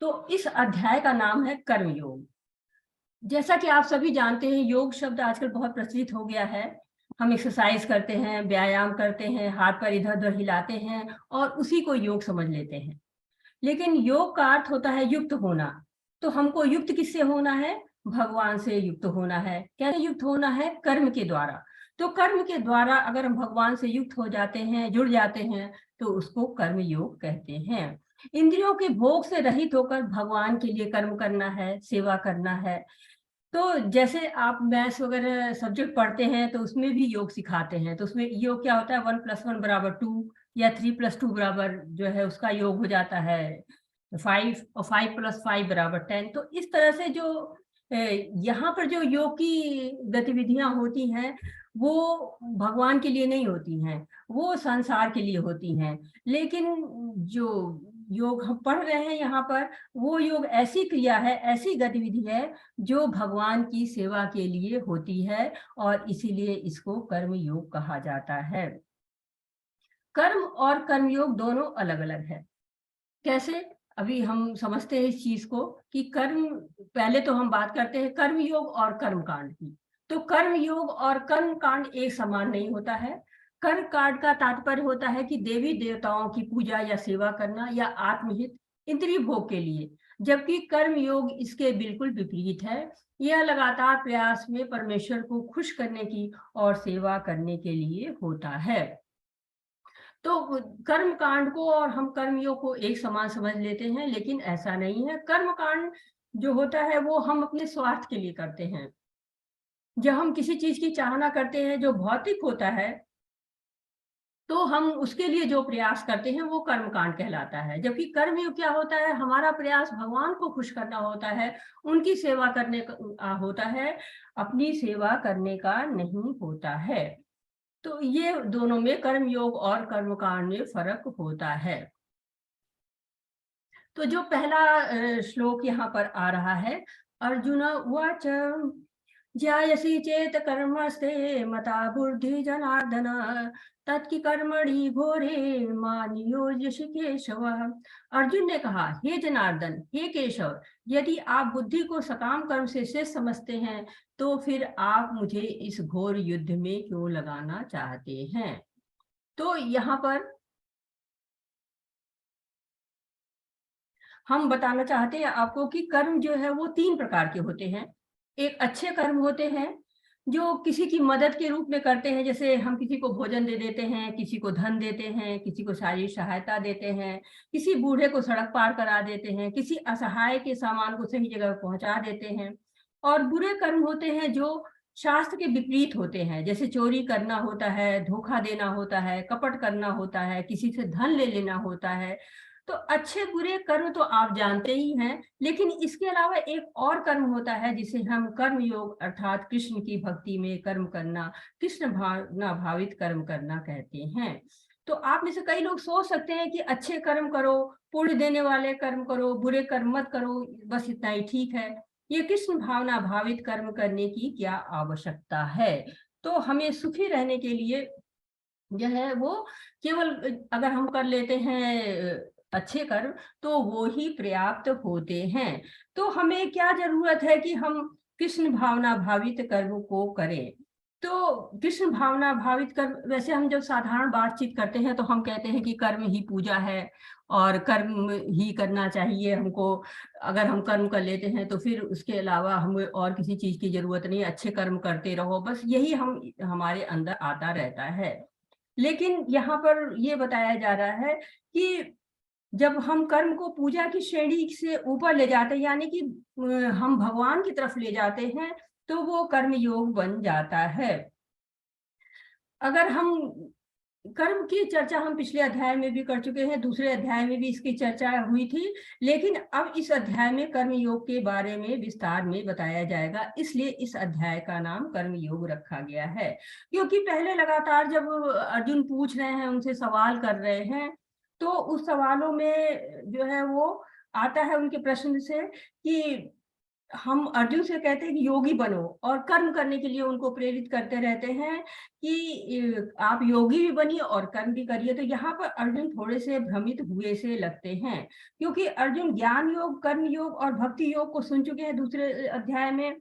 तो इस अध्याय का नाम है कर्मयोग। जैसा कि आप सभी जानते हैं, योग शब्द आजकल बहुत प्रचलित हो गया है। हम एक्सरसाइज करते हैं, व्यायाम करते हैं, हाथ पैर इधर-उधर हिलाते हैं और उसी को योग समझ लेते हैं। लेकिन योग का अर्थ होता है युक्त होना। तो हमको युक्त किससे होना है? भगवान से युक्त होना है। कैसे युक्त होना है? कर्म के द्वारा। तो कर्म के द्वारा अगर हम भगवान से युक्त हो जाते हैं, जुड़ जाते हैं, तो उसको कर्म योग कहते हैं। इंद्रियों के भोग से रहित होकर भगवान के लिए कर्म करना है, सेवा करना है। तो जैसे आप मैथ्स वगैरह सब्जेक्ट पढ़ते हैं तो उसमें भी योग सिखाते हैं। तो उसमें योग क्या होता है? 1 + 1 = 2 या 3 + 2 बराबर जो है उसका योग हो जाता है 5 और 5 + 5 = 10। तो इस तरह से जो यहाँ पर जो योग की गतिविधियाँ होती हैं, वो भगवान के लिए नहीं होती हैं, वो संसार के लिए होती हैं। लेकिन जो योग हम पढ़ रहे हैं यहाँ पर, वो योग ऐसी क्रिया है, ऐसी गतिविधि है जो भगवान की सेवा के लिए होती है और इसीलिए इसको कर्म योग कहा जाता है। कर्म और कर्मयोग दोनों अलग-अलग है। कैसे? अभी हम समझते हैं इस चीज़ को कि कर्म, पहले तो हम बात करते हैं कर्म योग और कर्मकांड की। तो कर्म योग और कर्मकांड एक समान नहीं होता है। कर्मकांड का तात्पर्य होता है कि देवी-देवताओं की पूजा या सेवा करना या आत्महित, इंद्रिय भोग के लिए, जबकि कर्म योग इसके बिल्कुल विपरीत है। यह लगातार प्रयास में परमेश्वर को खुश करने की और सेवा करने के लिए होता है। तो कर्म कांड को और हम कर्मयोग को एक समान समझ लेते हैं, लेकिन ऐसा नहीं है। कर्म कांड जो होता है वो हम अपने स्वार्थ के लिए करते हैं। जब हम किसी चीज की चाहना करते हैं जो भौतिक होता है, तो हम उसके लिए जो प्रयास करते हैं वो कर्म कांड कहलाता है। जबकि कर्मयोग क्या होता है? हमारा प्रयास भगवान को खुश करना होता है, उनकी सेवा करने का होता है, अपनी सेवा करने का नहीं होता है। तो ये दोनों में कर्मयोग और कर्मकांड में फर्क होता है। तो जो पहला श्लोक यहाँ पर आ रहा है, अर्जुन उवाच ज्यायसि चेत कर्मस्ते मता बुद्धि जनार्दन तत्की कर्मणि घोरे मा नियोज्यसि केशव। अर्जुन ने कहा, हे जनार्दन, हे केशव, यदि आप बुद्धि को सकाम कर्म से शेष समझते हैं तो फिर आप मुझे इस घोर युद्ध में क्यों लगाना चाहते हैं? तो यहाँ पर हम बताना चाहते हैं आपको कि कर्म जो है वो 3 प्रकार के होते हैं। एक अच्छे कर्म होते हैं, जो किसी की मदद के रूप में करते हैं, जैसे हम किसी को भोजन दे देते हैं, किसी को धन देते हैं, किसी को शारीरिक सहायता देते हैं, किसी बूढ़े को सड़क पार करा देते हैं, किसी असहाय के सामान को सही जगह पहुँचा देते हैं। और बुरे कर्म होते हैं जो शास्त्र के विपरीत होते हैं, जैसे चोरी करना होता है, धोखा देना होता है, कपट करना होता है, किसी से धन ले लेना होता है। तो अच्छे बुरे कर्म तो आप जानते ही हैं, लेकिन इसके अलावा एक और कर्म होता है जिसे हम कर्म योग अर्थात कृष्ण की भक्ति में कर्म करना, कृष्ण भावना भावित कर्म करना कहते हैं। तो आप में से कई लोग सोच सकते हैं कि अच्छे कर्म करो, पुण्य देने वाले कर्म करो, बुरे कर्म मत करो, बस इतना ही ठीक है। ये कृष्ण भावना भावित कर्म करने की क्या आवश्यकता है? तो हमें सुखी रहने के लिए जो है वो केवल अगर हम कर लेते हैं अच्छे कर्म, तो वो ही पर्याप्त होते हैं। तो हमें क्या जरूरत है कि हम कृष्ण भावना भावित कर्म को करें। तो कृष्ण भावना भावित कर्म, वैसे हम जब साधारण बातचीत करते हैं तो हम कहते हैं कि कर्म ही पूजा है और कर्म ही करना चाहिए हमको। अगर हम कर्म कर लेते हैं तो फिर उसके अलावा हमें और किसी चीज की जरूरत नहीं, अच्छे कर्म करते रहो, बस यही हम हमारे अंदर आता रहता है। लेकिन यहाँ पर ये बताया जा रहा है कि जब हम कर्म को पूजा की श्रेणी से ऊपर ले जाते हैं, यानी कि हम भगवान की तरफ ले जाते हैं, तो वो कर्म योग बन जाता है। अगर हम कर्म की चर्चा हम पिछले अध्याय में भी कर चुके हैं, दूसरे अध्याय में भी इसकी चर्चा हुई थी, लेकिन अब इस अध्याय में कर्म योग के बारे में विस्तार में बताया जाएगा, इसलिए इस अध्याय का नाम कर्म योग रखा गया है। क्योंकि पहले लगातार जब अर्जुन पूछ रहे हैं, उनसे सवाल कर रहे हैं, तो उस सवालों में जो है वो आता है उनके प्रश्न से कि हम अर्जुन से कहते हैं कि योगी बनो, और कर्म करने के लिए उनको प्रेरित करते रहते हैं कि आप योगी भी बनिए और कर्म भी करिए। तो यहाँ पर अर्जुन थोड़े से भ्रमित हुए से लगते हैं, क्योंकि अर्जुन ज्ञान योग, कर्म योग और भक्ति योग को सुन चुके हैं दूसरे अध्याय में।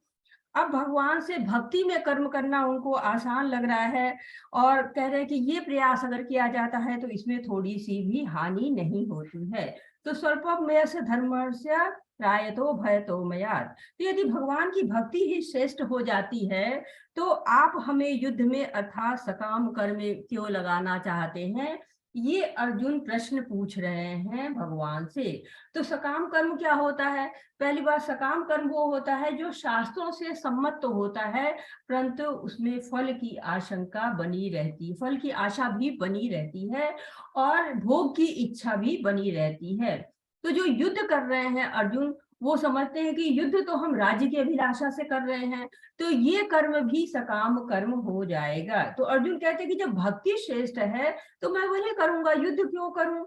अब भगवान से भक्ति में कर्म करना उनको आसान लग रहा है, और कह रहे हैं कि ये प्रयास अगर किया जाता है तो इसमें थोड़ी सी भी हानि नहीं होती है। तो स्वल्पमय से धर्मस्य त्रायतो भयतो मयात्। तो यदि भगवान की भक्ति ही श्रेष्ठ हो जाती है तो आप हमें युद्ध में अर्थात सकाम कर्म में क्यों लगाना चाहते हैं, ये अर्जुन प्रश्न पूछ रहे हैं भगवान से। तो सकाम कर्म क्या होता है? पहली बात, सकाम कर्म वो होता है जो शास्त्रों से सम्मत तो होता है, परंतु उसमें फल की आशंका बनी रहती, फल की आशा भी बनी रहती है और भोग की इच्छा भी बनी रहती है। तो जो युद्ध कर रहे हैं अर्जुन, वो समझते हैं कि युद्ध तो हम राज्य की अभिलाषा से कर रहे हैं, तो ये कर्म भी सकाम कर्म हो जाएगा। तो अर्जुन कहते हैं कि जब भक्ति श्रेष्ठ है तो मैं वही करूंगा, युद्ध क्यों करूं।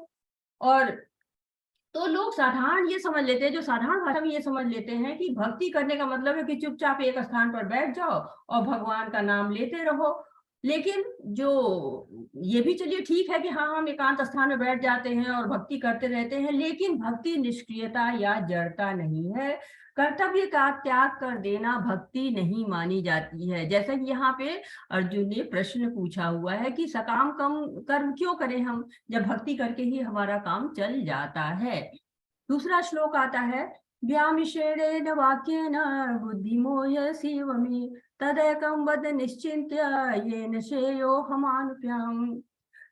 और तो लोग साधारण ये समझ लेते हैं, जो साधारण भाषा में ये समझ लेते हैं कि भक्ति करने का मतलब है कि चुपचाप एक स्थान पर बैठ जाओ और भगवान का नाम लेते रहो। लेकिन जो ये भी चलिए ठीक है कि हाँ, हम एकांत स्थान में बैठ जाते हैं और भक्ति करते रहते हैं, लेकिन भक्ति निष्क्रियता या जड़ता नहीं है। कर्तव्य का त्याग कर देना भक्ति नहीं मानी जाती है। जैसा कि यहाँ पे अर्जुन ने प्रश्न पूछा हुआ है कि सकाम कर्म क्यों करें हम, जब भक्ति करके ही हमारा काम चल जाता है। दूसरा श्लोक आता है, व्यामिश्रेण वाक्येन बुद्धिमोह्यसीव मे तदेकं वद निश्चिन्त्य येन श्रेयो हमानुप्याम्।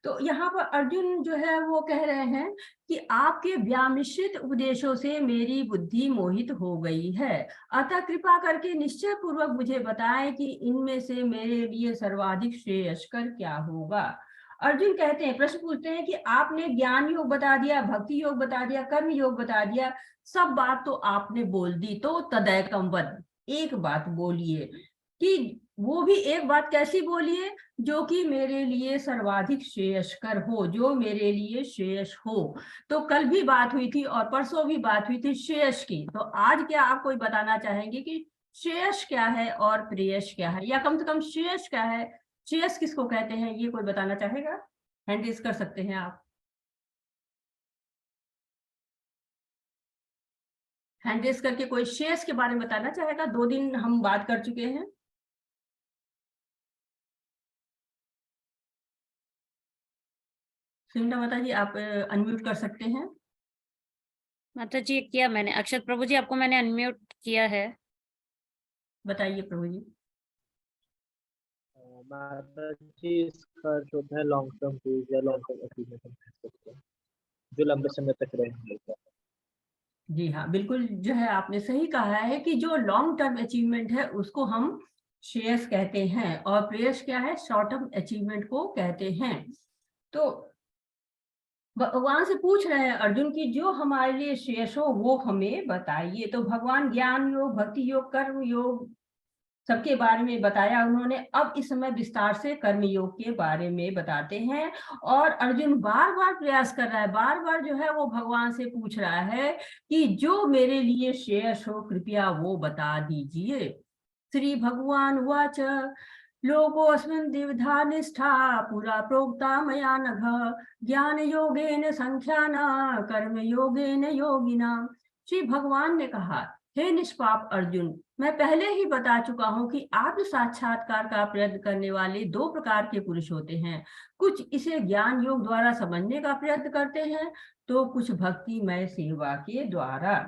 तो यहाँ पर अर्जुन जो है वो कह रहे हैं कि आपके व्यामिश्रित उपदेशों से मेरी बुद्धि मोहित हो गई है, अतः कृपा करके निश्चय पूर्वक मुझे बताएं कि इनमें से मेरे लिए सर्वाधिक श्रेयस्कर क्या होगा। अर्जुन कहते हैं, प्रश्न पूछते हैं कि आपने ज्ञान योग बता दिया, भक्ति योग बता दिया, कर्म योग बता दिया, सब बात तो आपने बोल दी, तो तदैकम वद, एक बात बोलिए, कि वो भी एक बात कैसी बोलिए जो कि मेरे लिए सर्वाधिक श्रेयस्कर हो, जो मेरे लिए श्रेयस हो। तो कल भी बात हुई थी और परसों भी बात हुई थी श्रेयस की, तो आज क्या आप कोई बताना चाहेंगे कि श्रेयस क्या है और प्रेयस क्या है, या कम से कम श्रेयस क्या है, श्रेयस किसको कहते हैं, ये कोई बताना चाहेगा? हैंड रेज कर सकते हैं आप, हैंड रेज करके कोई श्रेयस के बारे में बताना चाहेगा। 2 दिन हम बात कर चुके हैं। सुनीता माता जी, आप अनम्यूट कर सकते हैं। माता जी किया मैंने। अक्षत प्रभु जी, आपको मैंने अनम्यूट किया है। बताइए प्रभु जी। माता जी, इसका जो है लॉन्ग टर्म गोल्स या लॉन्ग टर्म अचीवमेंट हम कह सकते हैं, जो लंबे समय तक रहेंगे। जी हाँ, बिल्कुल जो है आपने सही कहा है कि जो लॉन्ग टर्म अचीवमेंट है उसको हम श्रेयस कहते हैं, और प्रेयस क्या है, शॉर्ट टर्म अचीवमेंट को कहते हैं। तो भगवान से पूछ रहे हैं अर्जुन की जो हमारे लिए श्रेयस हो वो हमें बताइए। तो भगवान ज्ञान योग, भक्ति योग, कर्म योग सबके बारे में बताया उन्होंने। अब इस समय विस्तार से कर्म योग के बारे में बताते हैं, और अर्जुन बार बार प्रयास कर रहा है, बार बार जो है वो भगवान से पूछ रहा है कि जो मेरे लिए श्रेयस हो कृपया वो बता दीजिए। श्री भगवान वाच, लोकोऽस्मिन् द्विविधा निष्ठा पुरा प्रोक्ता मया नघ, ज्ञान योगेन संख्याना कर्म योगेन योगिना। श्री भगवान ने कहा, हे निष्पाप अर्जुन, मैं पहले ही बता चुका हूं कि आत्म साक्षात्कार का प्रयत्न करने वाले 2 प्रकार के पुरुष होते हैं। कुछ इसे ज्ञान योग द्वारा समझने का प्रयत्न करते हैं, तो कुछ भक्तिमय सेवा के द्वारा।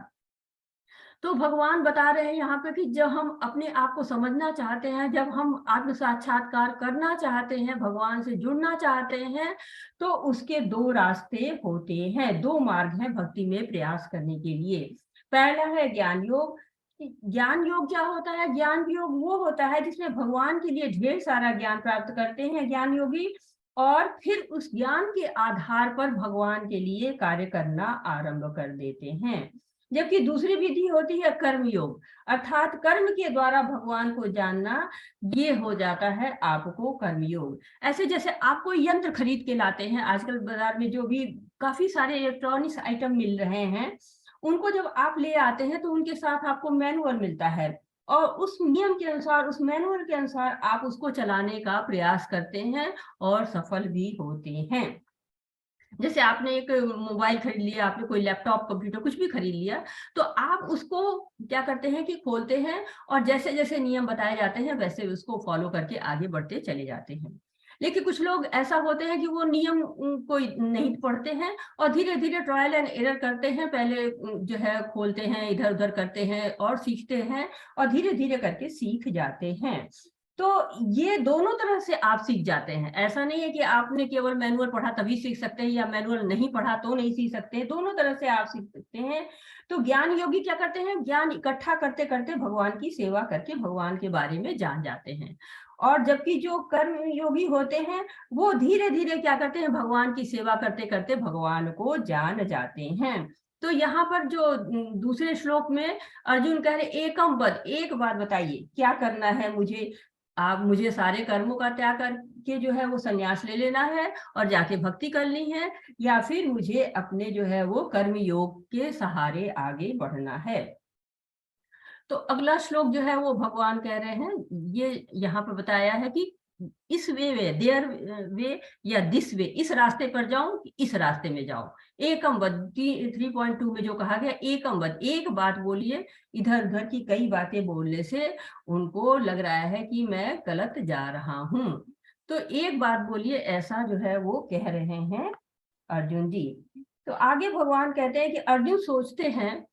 तो भगवान बता रहे हैं यहाँ पे कि जब हम अपने आप को समझना चाहते हैं, जब हम आत्म साक्षात्कार करना चाहते हैं, भगवान से जुड़ना चाहते हैं, तो उसके 2 रास्ते होते हैं, 2 मार्ग हैं भक्ति में प्रयास करने के लिए। पहला है ज्ञान योग। ज्ञान योग क्या होता है? ज्ञान योग वो होता है जिसमें भगवान के लिए ढेर सारा ज्ञान प्राप्त करते हैं ज्ञान योगी, और फिर उस ज्ञान के आधार पर भगवान के लिए कार्य करना आरंभ कर देते हैं। जबकि दूसरी विधि होती है कर्म योग, अर्थात कर्म के द्वारा भगवान को जानना, ये हो जाता है आपको कर्म योग। ऐसे जैसे आप कोई यंत्र खरीद के लाते हैं, आजकल बाजार में जो भी काफी सारे इलेक्ट्रॉनिक्स आइटम मिल रहे हैं, उनको जब आप ले आते हैं तो उनके साथ आपको मैनुअल मिलता है और उस नियम के अनुसार, उस मैनुअल के अनुसार आप उसको चलाने का प्रयास करते हैं और सफल भी होते हैं। जैसे आपने एक मोबाइल खरीद लिया, आपने कोई लैपटॉप, कंप्यूटर कुछ भी खरीद लिया, तो आप उसको क्या करते हैं कि खोलते हैं और जैसे जैसे नियम बताए जाते हैं वैसे उसको फॉलो करके आगे बढ़ते चले जाते हैं। लेकिन कुछ लोग ऐसा होते हैं कि वो नियम को नहीं पढ़ते हैं और धीरे धीरे ट्रायल एंड एरर करते हैं, पहले जो है खोलते हैं, इधर उधर करते हैं और सीखते हैं और धीरे धीरे करके सीख जाते हैं। तो ये दोनों तरह से आप सीख जाते हैं। ऐसा नहीं है कि आपने केवल मैनुअल पढ़ा तभी सीख सकते हैं या मैनुअल नहीं पढ़ा तो नहीं सीख सकते हैं, दोनों तरह से आप सीख सकते हैं। तो ज्ञान योगी क्या करते हैं, ज्ञान इकट्ठा करते करते भगवान की सेवा करके भगवान के बारे में जान जाते हैं। और जबकि जो कर्म योगी होते हैं वो धीरे धीरे क्या करते हैं, भगवान की सेवा करते करते भगवान को जान जाते हैं। तो यहाँ पर जो दूसरे श्लोक में अर्जुन कह रहे एकम वद, एक बात बताइए क्या करना है मुझे, आप मुझे सारे कर्मों का त्याग करके जो है वो संन्यास ले लेना है और जाके भक्ति करनी है, या फिर मुझे अपने जो है वो कर्म योग के सहारे आगे बढ़ना है। तो अगला श्लोक जो है वो भगवान कह रहे हैं, ये यहाँ पर बताया है कि इस वे देयर वे या दिस वे, इस रास्ते पर जाऊं कि इस रास्ते में जाऊं। एकम वद 3.2 में जो कहा गया, एकम वद, एक बात बोलिए। इधर उधर की कई बातें बोलने से उनको लग रहा है कि मैं गलत जा रहा हूं, तो एक बात बोलिए, ऐसा जो है वो कह रहे हैं अर्जुन जी। तो आगे भगवान कहते हैं कि अर्जुन सोचते हैं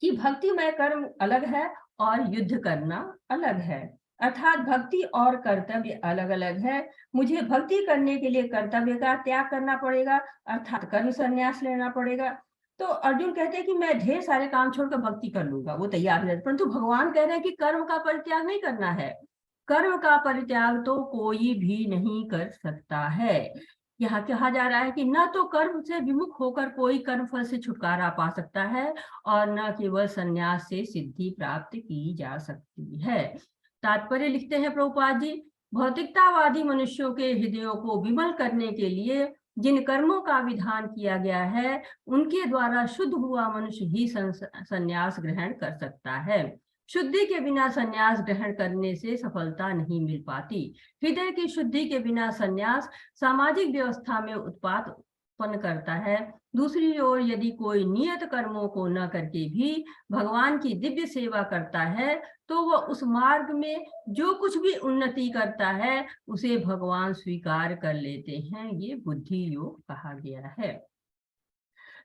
कि भक्तिमय कर्म अलग है और युद्ध करना अलग है, अर्थात भक्ति और कर्तव्य अलग अलग है। मुझे भक्ति करने के लिए कर्तव्य का त्याग करना पड़ेगा, अर्थात कर्म संन्यास लेना पड़ेगा। तो अर्जुन कहते हैं कि मैं ढेर सारे काम छोड़कर भक्ति कर लूंगा, वो तैयार है, परंतु भगवान कह रहे हैं कि कर्म का परित्याग नहीं करना है। कर्म का परित्याग तो कोई भी नहीं कर सकता है। यहाँ कहा जा रहा है कि न तो कर्म से विमुख होकर कोई कर्म फल से छुटकारा पा सकता है और न केवल संन्यास से सिद्धि प्राप्त की जा सकती है। तात्पर्य लिखते हैं प्रभुपाद जी, भौतिकतावादी मनुष्यों के हृदयों को विमल करने के लिए जिन कर्मों का विधान किया गया है उनके द्वारा शुद्ध हुआ मनुष्य ही संन्यास ग्रहण कर सकता है। शुद्धि के बिना संन्यास ग्रहण करने से सफलता नहीं मिल पाती। हृदय की शुद्धि के बिना संन्यास सामाजिक व्यवस्था में उत्पात उत्पन्न करता है। दूसरी ओर यदि कोई नियत कर्मों को न करके भी भगवान की दिव्य सेवा करता है तो वह उस मार्ग में जो कुछ भी उन्नति करता है उसे भगवान स्वीकार कर लेते हैं। ये बुद्धि योग कहा गया है।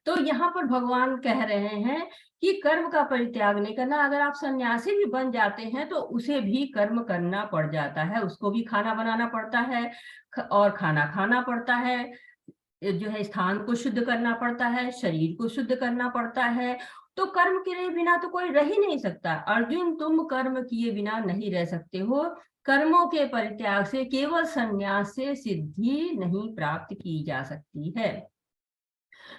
तो यहाँ पर भगवान कह रहे हैं कि कर्म का परित्याग नहीं करना। अगर आप सन्यासी भी बन जाते हैं तो उसे भी कर्म करना पड़ जाता है, उसको भी खाना बनाना पड़ता है और खाना खाना पड़ता है, जो है स्थान को शुद्ध करना पड़ता है, शरीर को शुद्ध करना पड़ता है। तो कर्म के बिना तो कोई रह ही नहीं सकता। अर्जुन, तुम कर्म किए बिना नहीं रह सकते हो। कर्मों के परित्याग से, केवल संन्यास से सिद्धि नहीं प्राप्त की जा सकती है।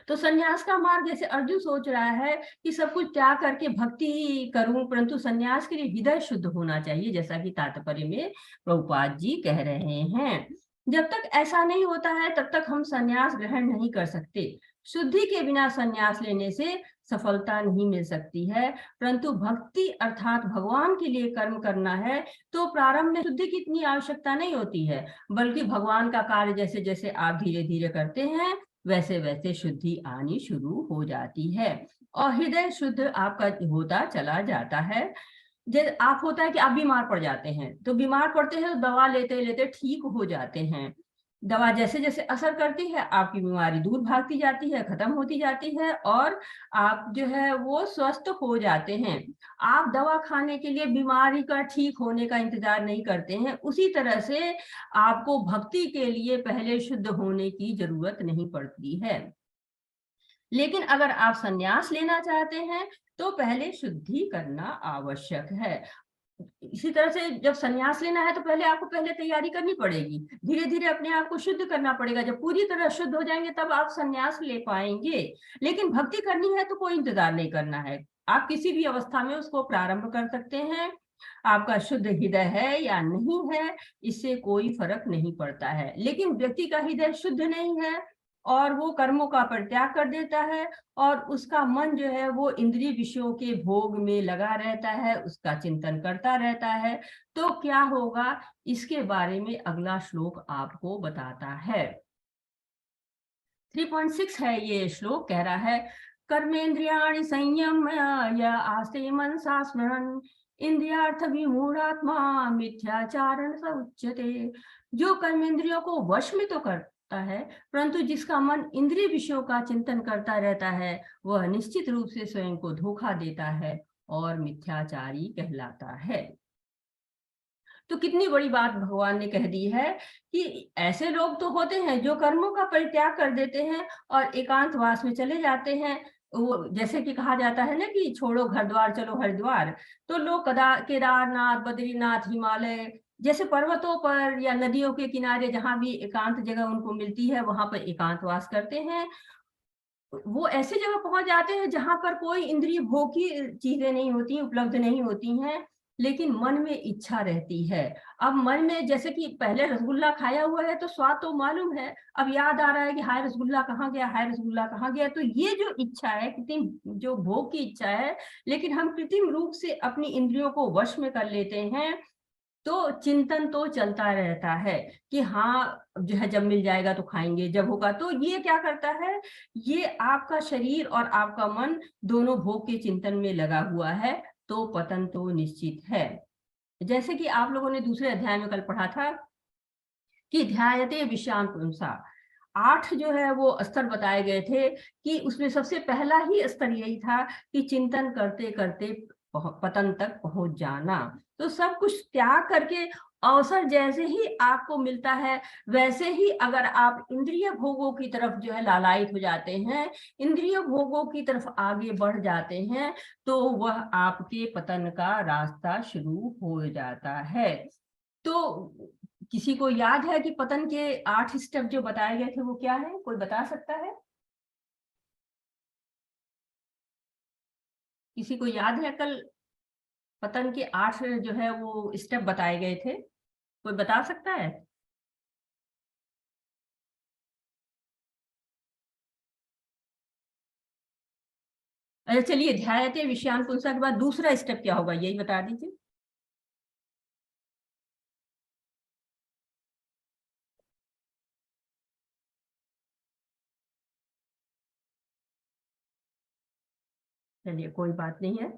तो संन्यास का मार्ग, जैसे अर्जुन सोच रहा है कि सब कुछ त्याग करके भक्ति करूं, परंतु संन्यास के लिए हृदय शुद्ध होना चाहिए, जैसा कि तात्पर्य में प्रभुपाद जी कह रहे हैं। जब तक ऐसा नहीं होता है तब तक हम संन्यास ग्रहण नहीं कर सकते। शुद्धि के बिना संन्यास लेने से सफलता नहीं मिल सकती है, परंतु भक्ति अर्थात भगवान के लिए कर्म करना है तो प्रारंभ में शुद्धि की इतनी आवश्यकता नहीं होती है, बल्कि भगवान का कार्य जैसे जैसे आप धीरे धीरे करते हैं वैसे वैसे शुद्धि आनी शुरू हो जाती है और हृदय शुद्ध आपका होता चला जाता है। जब आप होता है कि आप बीमार पड़ जाते हैं, तो बीमार पड़ते हैं तो दवा लेते लेते ठीक हो जाते हैं। दवा जैसे जैसे असर करती है आपकी बीमारी दूर भागती जाती है, खत्म होती जाती है और आप जो है वो स्वस्थ हो जाते हैं। आप दवा खाने के लिए बीमारी का ठीक होने का इंतजार नहीं करते हैं। उसी तरह से आपको भक्ति के लिए पहले शुद्ध होने की जरूरत नहीं पड़ती है। लेकिन अगर आप संन्यास लेना चाहते हैं तो पहले शुद्धि करना आवश्यक है। इसी तरह से जब संन्यास लेना है तो पहले आपको तैयारी करनी पड़ेगी, धीरे धीरे अपने आप को शुद्ध करना पड़ेगा। जब पूरी तरह शुद्ध हो जाएंगे तब आप संन्यास ले पाएंगे। लेकिन भक्ति करनी है तो कोई इंतजार नहीं करना है, आप किसी भी अवस्था में उसको प्रारंभ कर सकते हैं। आपका शुद्ध हृदय है या नहीं है इससे कोई फर्क नहीं पड़ता है। लेकिन व्यक्ति का हृदय शुद्ध नहीं है और वो कर्मों का परित्याग कर देता है और उसका मन जो है वो इंद्रिय विषयों के भोग में लगा रहता है, उसका चिंतन करता रहता है, तो क्या होगा, इसके बारे में अगला श्लोक आपको बताता है। 3.6 है ये श्लोक, कह रहा है कर्मेंद्रियाणि संयम्य आस्ते मनसा स्मरन् इंद्रियार्थ विमूढ़ात्मा मिथ्याचारण स उच्यते। जो कर्मेंद्रियों को वश में तो करता है, परंतु जिसका मन इंद्रिय विषयों का चिंतन करता रहता है, वह निश्चित रूप से स्वयं को धोखा देता है और मिथ्याचारी कहलाता है। तो कितनी बड़ी बात भगवान ने कह दी है कि ऐसे लोग तो होते हैं जो कर्मों का परित्याग कर देते हैं और एकांतवास में चले जाते हैं। वो जैसे कि कहा जाता है ना कि छोड़ो घर द्वार चलो हरिद्वार, तो लोग केदारनाथ, बद्रीनाथ, हिमालय जैसे पर्वतों पर या नदियों के किनारे जहां भी एकांत जगह उनको मिलती है, वहां पर एकांतवास करते हैं। वो ऐसी जगह पहुंच जाते हैं जहां पर कोई इंद्रिय भोग की चीजें नहीं होती, उपलब्ध नहीं होती हैं, लेकिन मन में इच्छा रहती है। अब मन में जैसे कि पहले रसगुल्ला खाया हुआ है तो स्वाद तो मालूम है, अब याद आ रहा है कि हाय रसगुल्ला कहाँ गया, हाय रसगुल्ला कहाँ गया। तो ये जो इच्छा है, कृत्रिम जो भोग की इच्छा है, लेकिन हम कृत्रिम रूप से अपनी इंद्रियों को वश में कर लेते हैं, तो चिंतन तो चलता रहता है कि हाँ जो है जब मिल जाएगा तो खाएंगे, जब होगा। तो ये क्या करता है, ये आपका शरीर और आपका मन दोनों भोग के चिंतन में लगा हुआ है, तो पतन तो निश्चित है। जैसे कि आप लोगों ने दूसरे अध्याय में कल पढ़ा था कि ध्यायते विषयान पुंसा, 8 जो है वो स्तर बताए गए थे कि उसमें सबसे पहला ही स्तर यही था कि चिंतन करते करते पतन तक पहुंच जाना। तो सब कुछ त्याग करके अवसर जैसे ही आपको मिलता है, वैसे ही अगर आप इंद्रिय भोगों की तरफ जो है लालायित हो जाते हैं, इंद्रिय भोगों की तरफ आगे बढ़ जाते हैं, तो वह आपके पतन का रास्ता शुरू हो जाता है। तो किसी को याद है कि पतन के 8 स्टेप जो बताए गए थे वो क्या है, कोई बता सकता है? किसी को याद है कल पतन के 8 जो है वो स्टेप बताए गए थे, कोई बता सकता है? अच्छा चलिए, ध्यायते विषयान पुंसा के बाद दूसरा स्टेप क्या होगा यही बता दीजिए। चलिए कोई बात नहीं है।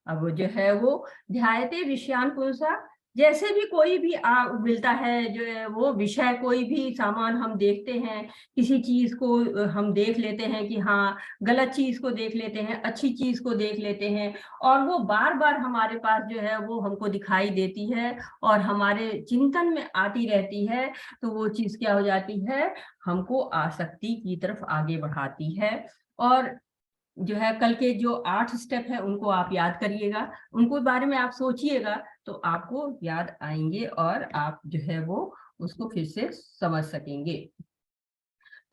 अब जो है वो ध्यायते विषयान पुंसा, जैसे भी कोई भी मिलता है जो है वो विषय, कोई भी सामान हम देखते हैं, किसी चीज को हम देख लेते हैं कि हाँ, गलत चीज को देख लेते हैं, अच्छी चीज को देख लेते हैं, और वो बार बार हमारे पास जो है वो हमको दिखाई देती है और हमारे चिंतन में आती रहती है, तो वो चीज क्या हो जाती है, हमको आसक्ति की तरफ आगे बढ़ाती है। और जो है कल के जो 8 स्टेप है उनको आप याद करिएगा, उनको बारे में आप सोचिएगा, तो आपको याद आएंगे और आप जो है वो उसको फिर से समझ सकेंगे।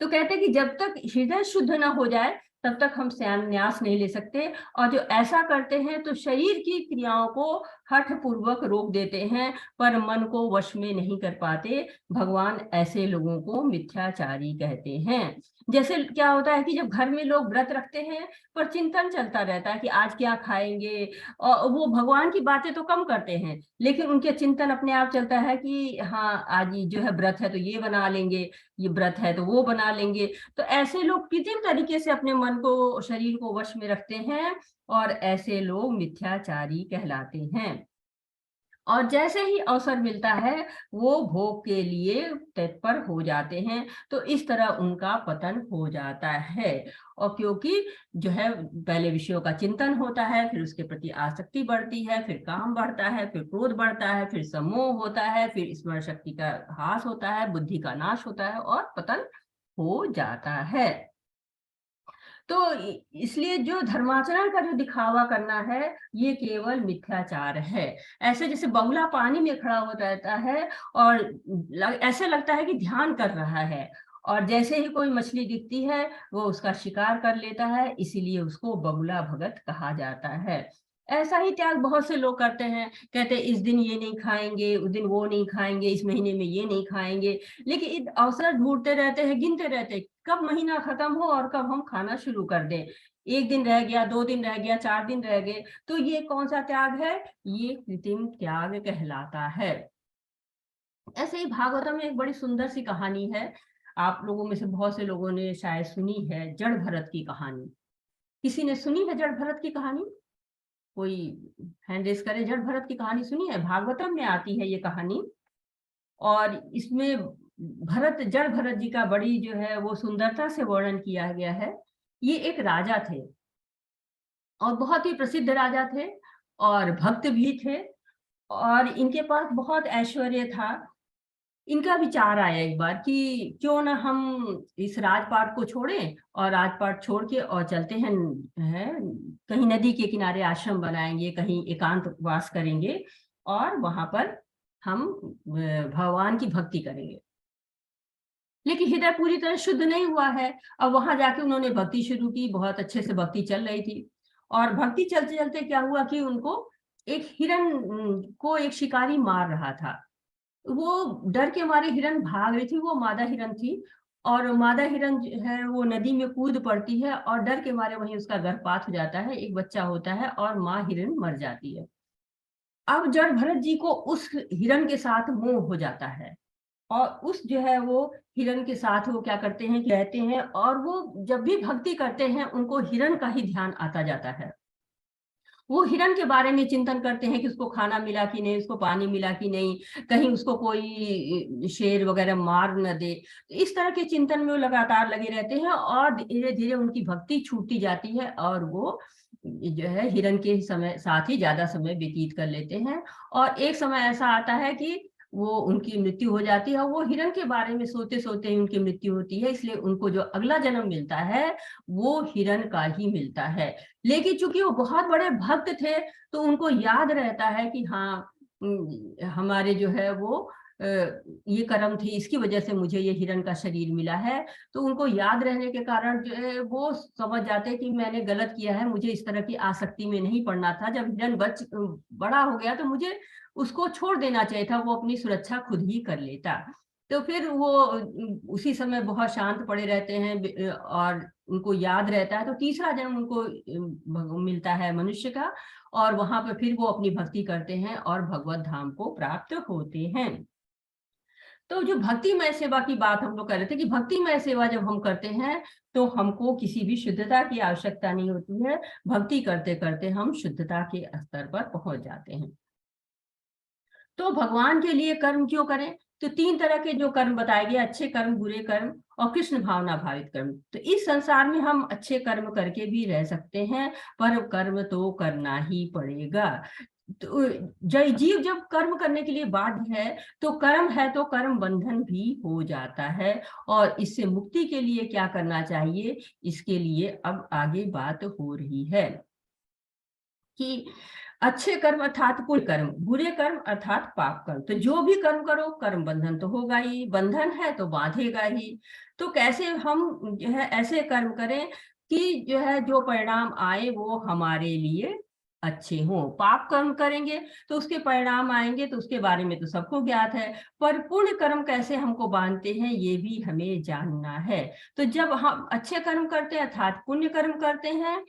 तो कहते हैं कि जब तक हृदय शुद्ध ना हो जाए तब तक हम संन्यास नहीं ले सकते, और जो ऐसा करते हैं तो शरीर की क्रियाओं को हठ पूर्वक रोक देते हैं, पर मन को वश में नहीं कर पाते। भगवान ऐसे लोगों को मिथ्याचारी कहते हैं। जैसे क्या होता है कि जब घर में लोग व्रत रखते हैं पर चिंतन चलता रहता है कि आज क्या खाएंगे, और वो भगवान की बातें तो कम करते हैं, लेकिन उनके चिंतन अपने आप चलता है कि हाँ आज जो है व्रत है तो ये बना लेंगे, ये व्रत है तो वो बना लेंगे। तो ऐसे लोग कृत्रिम तरीके से अपने मन को, शरीर को वश में रखते हैं, और ऐसे लोग मिथ्याचारी कहलाते हैं। और जैसे ही अवसर मिलता है वो भोग के लिए तत्पर हो जाते हैं, तो इस तरह उनका पतन हो जाता है। और क्योंकि जो है पहले विषयों का चिंतन होता है, फिर उसके प्रति आसक्ति बढ़ती है, फिर काम बढ़ता है, फिर क्रोध बढ़ता है, फिर सम्मोह होता है, फिर स्मरण शक्ति का ह्रास होता है, बुद्धि का नाश होता है और पतन हो जाता है। तो इसलिए जो धर्माचरण का जो दिखावा करना है ये केवल मिथ्याचार है। ऐसे जैसे बगुला पानी में खड़ा हो रहता है और ऐसे लगता है कि ध्यान कर रहा है, और जैसे ही कोई मछली दिखती है वो उसका शिकार कर लेता है, इसीलिए उसको बगुला भगत कहा जाता है। ऐसा ही त्याग बहुत से लोग करते हैं, कहते हैं इस दिन ये नहीं खाएंगे, उस दिन वो नहीं खाएंगे, इस महीने में ये नहीं खाएंगे, लेकिन अवसर ढूंढते रहते हैं, गिनते रहते हैं कब महीना खत्म हो और कब हम खाना शुरू कर दें। 1 दिन रह गया, 2 दिन रह गया, 4 दिन रह गए, तो ये कौन सा त्याग है? ये कृत्रिम त्याग कहलाता है। ऐसे ही भागवतम में एक बड़ी सुंदर सी कहानी है, आप लोगों में से बहुत से लोगों ने शायद सुनी है, जड़ भरत की कहानी। किसी ने सुनी है जड़ भरत की कहानी? कोई हैंड रेज करे, जड़ भरत की कहानी सुनी है? भागवतम में आती है ये कहानी, और इसमें जड़ भरत जी का बड़ी जो है वो सुंदरता से वर्णन किया गया है। ये एक राजा थे और बहुत ही प्रसिद्ध राजा थे और भक्त भी थे, और इनके पास बहुत ऐश्वर्य था। इनका विचार आया एक बार कि क्यों ना हम इस राजपाट को छोड़ें और राजपाट छोड़ के और चलते हैं, कहीं नदी के किनारे आश्रम बनाएंगे, कहीं एकांत वास करेंगे और वहां पर हम भगवान की भक्ति करेंगे। लेकिन हृदय पूरी तरह शुद्ध नहीं हुआ है। अब वहां जाके उन्होंने भक्ति शुरू की, बहुत अच्छे से भक्ति चल रही थी, और भक्ति चलते चलते क्या हुआ कि उनको एक हिरण को एक शिकारी मार रहा था। वो डर के मारे हिरण भाग रही थी, वो मादा हिरण थी, और मादा हिरण जो है वो नदी में कूद पड़ती है और डर के मारे वहीं उसका गर्भपात हो जाता है, एक बच्चा होता है और माँ हिरण मर जाती है। अब जड़ भरत जी को उस हिरण के साथ मोह हो जाता है, और उस जो है वो हिरण के साथ वो क्या करते हैं कि रहते हैं, और वो जब भी भक्ति करते हैं उनको हिरण का ही ध्यान आता जाता है। वो हिरण के बारे में चिंतन करते हैं कि उसको खाना मिला कि नहीं, उसको पानी मिला कि नहीं, कहीं उसको कोई शेर वगैरह मार न दे। इस तरह के चिंतन में वो लगातार लगे रहते हैं, और धीरे धीरे उनकी भक्ति छूटती जाती है और वो जो है हिरण के समय साथ ही ज्यादा समय व्यतीत कर लेते हैं। और एक समय ऐसा आता है कि वो उनकी मृत्यु हो जाती है, और वो हिरण के बारे में सोते सोते ही उनकी मृत्यु होती है, इसलिए उनको जो अगला जन्म मिलता है वो हिरण का ही मिलता है। लेकिन चूंकि वो बहुत बड़े भक्त थे तो उनको याद रहता है कि हाँ, हमारे जो है वो ये कर्म थी, इसकी वजह से मुझे ये हिरण का शरीर मिला है। तो उनको याद रहने के कारण जो है वो समझ जाते हैं कि मैंने गलत किया है, मुझे इस तरह की आसक्ति में नहीं पड़ना था। जब हिरण बड़ा हो गया तो मुझे उसको छोड़ देना चाहिए था, वो अपनी सुरक्षा खुद ही कर लेता। तो फिर वो उसी समय बहुत शांत पड़े रहते हैं और उनको याद रहता है। तो तीसरा जन्म उनको मिलता है मनुष्य का, और वहां पर फिर वो अपनी भक्ति करते हैं और भगवत धाम को प्राप्त होते हैं। तो जो भक्तिमय सेवा की बात हम लोग कर रहे थे कि भक्तिमय सेवा जब हम करते हैं तो हमको किसी भी शुद्धता की आवश्यकता नहीं होती है, भक्ति करते करते हम शुद्धता के स्तर पर पहुंच जाते हैं। तो भगवान के लिए कर्म क्यों करें? तो 3 तरह के जो कर्म बताए गए, अच्छे कर्म, बुरे कर्म और कृष्ण भावना भावित कर्म। तो इस संसार में हम अच्छे कर्म करके भी रह सकते हैं, पर कर्म तो करना ही पड़ेगा। तो जीव जब कर्म करने के लिए बाध्य है तो कर्म है तो कर्म बंधन भी हो जाता है, और इससे मुक्ति के लिए क्या करना चाहिए, इसके लिए अब आगे बात हो रही है कि अच्छे कर्म अर्थात पुण्य कर्म, बुरे कर्म अर्थात पाप कर्म। तो जो भी कर्म करो कर्म बंधन तो होगा ही, बंधन है तो बांधेगा ही। तो कैसे हम जो है ऐसे कर्म करें कि जो है जो परिणाम आए वो हमारे लिए अच्छे हों। पाप कर्म करेंगे तो उसके परिणाम आएंगे, तो उसके बारे में तो सबको ज्ञात है, पर पुण्य कर्म कैसे हमको बांधते हैं ये भी हमें जानना है। तो जब हम अच्छे कर्म करते हैं अर्थात पुण्य कर्म करते हैं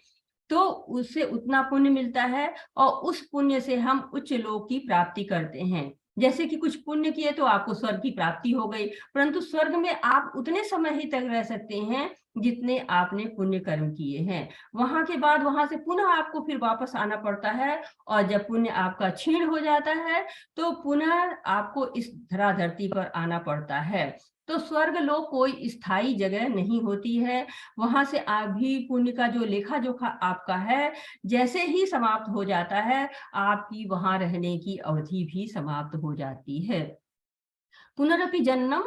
तो उससे उतना पुण्य मिलता है, और उस पुण्य से हम उच्च लोक की प्राप्ति करते हैं। जैसे कि कुछ पुण्य किए तो आपको स्वर्ग की प्राप्ति हो गई, परंतु स्वर्ग में आप उतने समय ही तक रह सकते हैं जितने आपने पुण्य कर्म किए हैं। वहां के बाद वहां से पुनः आपको फिर वापस आना पड़ता है, और जब पुण्य आपका क्षीण हो जाता है तो पुनः आपको इस धराधरती पर आना पड़ता है। तो स्वर्ग लोक कोई स्थायी जगह नहीं होती है, वहां से अभी पुण्य का जो लेखा जोखा आपका है जैसे ही समाप्त हो जाता है, आपकी वहां रहने की अवधि भी समाप्त हो जाती है। पुनरपि जन्मम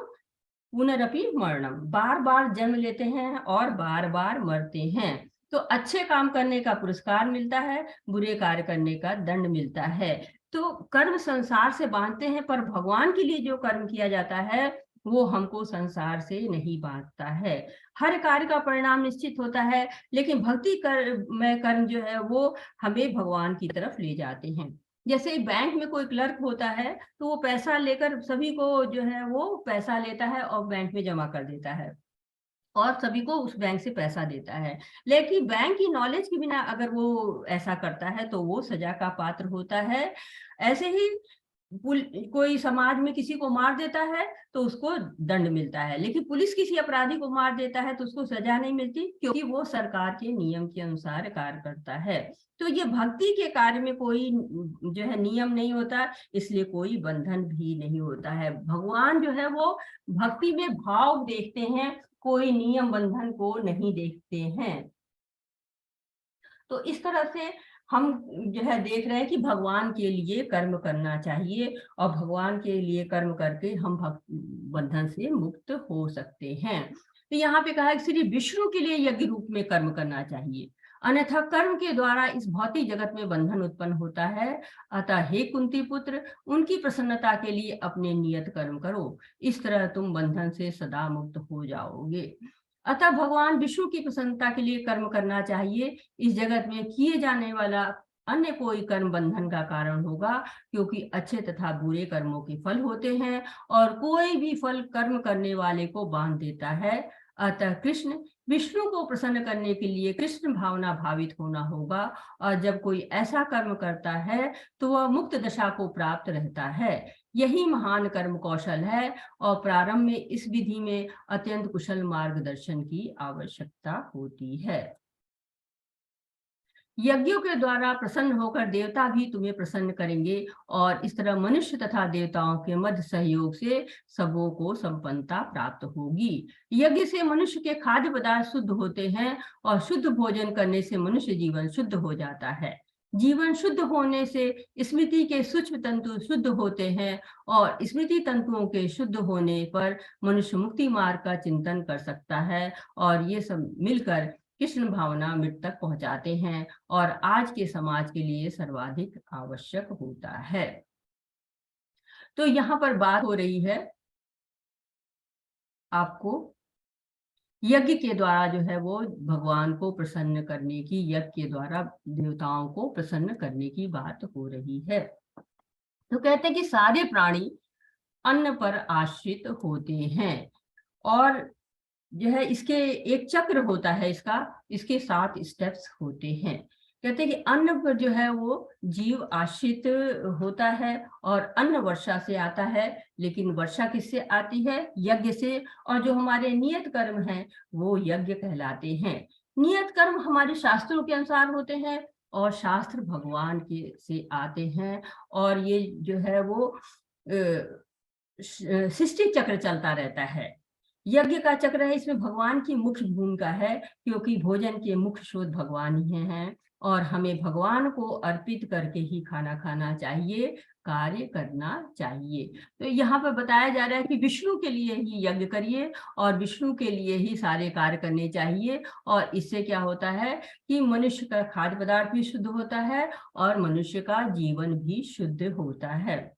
पुनरपि मरणम, बार बार जन्म लेते हैं और बार बार मरते हैं। तो अच्छे काम करने का पुरस्कार मिलता है, बुरे कार्य करने का दंड मिलता है। तो कर्म संसार से बांधते हैं, पर भगवान के लिए जो कर्म किया जाता है वो हमको संसार से नहीं बांटता है। हर कार्य का परिणाम निश्चित होता है, लेकिन भक्ति में कर्म जो है वो हमें भगवान की तरफ ले जाते हैं। जैसे बैंक में कोई क्लर्क होता है तो वो पैसा लेकर सभी को जो है वो पैसा लेता है और बैंक में जमा कर देता है और सभी को उस बैंक से पैसा देता है। लेकिन बैंक की नॉलेज के बिना अगर वो ऐसा करता है तो वो सजा का पात्र होता है। ऐसे ही कोई समाज में किसी को मार देता है तो उसको दंड मिलता है, लेकिन पुलिस किसी अपराधी को मार देता है तो उसको सजा नहीं मिलती, क्योंकि वो सरकार के नियम के अनुसार कार्य करता है। तो ये भक्ति के कार्य में कोई जो है नियम नहीं होता, इसलिए कोई बंधन भी नहीं होता है। भगवान जो है वो भक्ति में भाव देखते हैं, कोई नियम बंधन को नहीं देखते हैं। तो इस तरह से हम जो है देख रहे हैं कि भगवान के लिए कर्म करना चाहिए और भगवान के लिए कर्म करके हम बंधन से मुक्त हो सकते हैं। तो यहाँ पे कहा है कि श्री विष्णु के लिए यज्ञ रूप में कर्म करना चाहिए, अन्यथा कर्म के द्वारा इस भौतिक जगत में बंधन उत्पन्न होता है। अतः हे कुंती पुत्र, उनकी प्रसन्नता के लिए अपने नियत कर्म करो, इस तरह तुम बंधन से सदा मुक्त हो जाओगे। अतः भगवान विष्णु की प्रसन्नता के लिए कर्म करना चाहिए। इस जगत में किए जाने वाला अन्य कोई कर्म बंधन का कारण होगा, क्योंकि अच्छे तथा बुरे कर्मों के फल होते हैं और कोई भी फल कर्म करने वाले को बांध देता है। अतः कृष्ण विष्णु को प्रसन्न करने के लिए कृष्ण भावना भावित होना होगा, और जब कोई ऐसा कर्म करता है तो वह मुक्त दशा को प्राप्त रहता है। यही महान कर्म कौशल है और प्रारंभ में इस विधि में अत्यंत कुशल मार्गदर्शन की आवश्यकता होती है। यज्ञों के द्वारा प्रसन्न होकर देवता भी तुम्हें प्रसन्न करेंगे और इस तरह मनुष्य तथा देवताओं के मध्य सहयोग से सबों को संपन्नता प्राप्त होगी। यज्ञ से मनुष्य के खाद्य पदार्थ शुद्ध होते हैं और शुद्ध भोजन करने से मनुष्य जीवन शुद्ध हो जाता है। जीवन शुद्ध होने से स्मृति के सूक्ष्म तंतु शुद्ध होते हैं और स्मृति तंतुओं के शुद्ध होने पर मनुष्य मुक्ति मार्ग का चिंतन कर सकता है और ये सब मिलकर कृष्ण भावना मृत तक पहुंचाते हैं और आज के समाज के लिए सर्वाधिक आवश्यक होता है। तो यहाँ पर बात हो रही है आपको यज्ञ के द्वारा जो है वो भगवान को प्रसन्न करने की, यज्ञ के द्वारा देवताओं को प्रसन्न करने की बात हो रही है। तो कहते हैं कि सारे प्राणी अन्न पर आश्रित होते हैं और जो है इसके एक चक्र होता है, इसके 7 स्टेप्स होते हैं। कहते हैं कि अन्न पर जो है वो जीव आश्रित होता है और अन्न वर्षा से आता है, लेकिन वर्षा किससे आती है? यज्ञ से। और जो हमारे नियत कर्म हैं वो यज्ञ कहलाते हैं। नियत कर्म हमारे शास्त्रों के अनुसार होते हैं और शास्त्र भगवान के से आते हैं और ये जो है वो सृष्टि चक्र चलता रहता है। यज्ञ का चक्र है, इसमें भगवान की मुख्य भूमिका है, क्योंकि भोजन के मुख्य स्रोत भगवान ही हैं और हमें भगवान को अर्पित करके ही खाना खाना चाहिए, कार्य करना चाहिए। तो यहाँ पर बताया जा रहा है कि विष्णु के लिए ही यज्ञ करिए और विष्णु के लिए ही सारे कार्य करने चाहिए और इससे क्या होता है कि मनुष्य का खाद्य पदार्थ भी शुद्ध होता है और मनुष्य का जीवन भी शुद्ध होता है।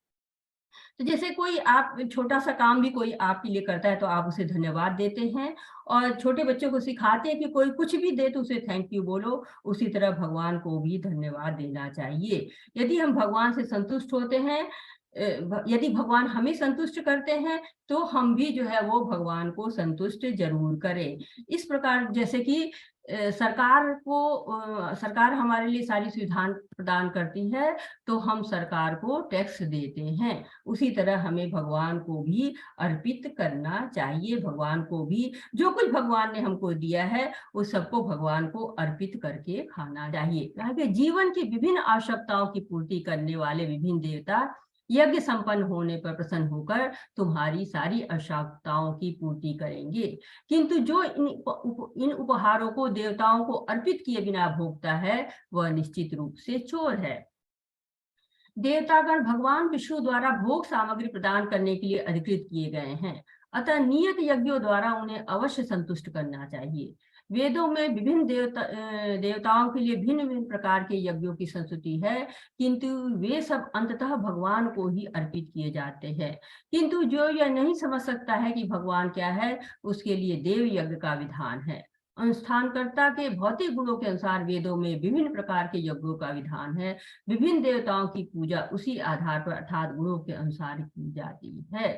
तो जैसे कोई आप छोटा सा काम भी कोई आपके लिए करता है तो आप उसे धन्यवाद देते हैं और छोटे बच्चों को सिखाते हैं कि कोई कुछ भी दे तो उसे थैंक यू बोलो। उसी तरह भगवान को भी धन्यवाद देना चाहिए। यदि हम भगवान से संतुष्ट होते हैं, यदि भगवान हमें संतुष्ट करते हैं तो हम भी जो है वो भगवान को संतुष्ट जरूर करें। इस प्रकार जैसे कि सरकार हमारे लिए सारी सुविधाएं प्रदान करती है तो हम सरकार को टैक्स देते हैं, उसी तरह हमें भगवान को भी अर्पित करना चाहिए। भगवान को भी जो कुछ भगवान ने हमको दिया है उस सबको भगवान को अर्पित करके खाना चाहिए। जीवन की विभिन्न आवश्यकताओं की पूर्ति करने वाले विभिन्न देवता यज्ञ संपन्न होने पर प्रसन्न होकर तुम्हारी सारी आवश्यकताओं की पूर्ति करेंगे, किंतु जो इन उपहारों को देवताओं को अर्पित किए बिना भोगता है वह निश्चित रूप से चोर है। देवतागण भगवान विष्णु द्वारा भोग सामग्री प्रदान करने के लिए अधिकृत किए गए हैं, अतः नियत यज्ञों द्वारा उन्हें अवश्य संतुष्ट करना चाहिए। वेदों में विभिन्न देवताओं के लिए भिन्न भिन्न प्रकार के यज्ञों की संस्तुति है, किंतु वे सब अंततः भगवान को ही अर्पित किए जाते हैं। किंतु जो यह नहीं समझ सकता है कि भगवान क्या है, उसके लिए देव यज्ञ का विधान है। अनुष्ठानकर्ता के भौतिक गुणों के अनुसार वेदों में विभिन्न प्रकार के यज्ञों का विधान है। विभिन्न देवताओं की पूजा उसी आधार पर अर्थात गुणों के अनुसार की जाती है।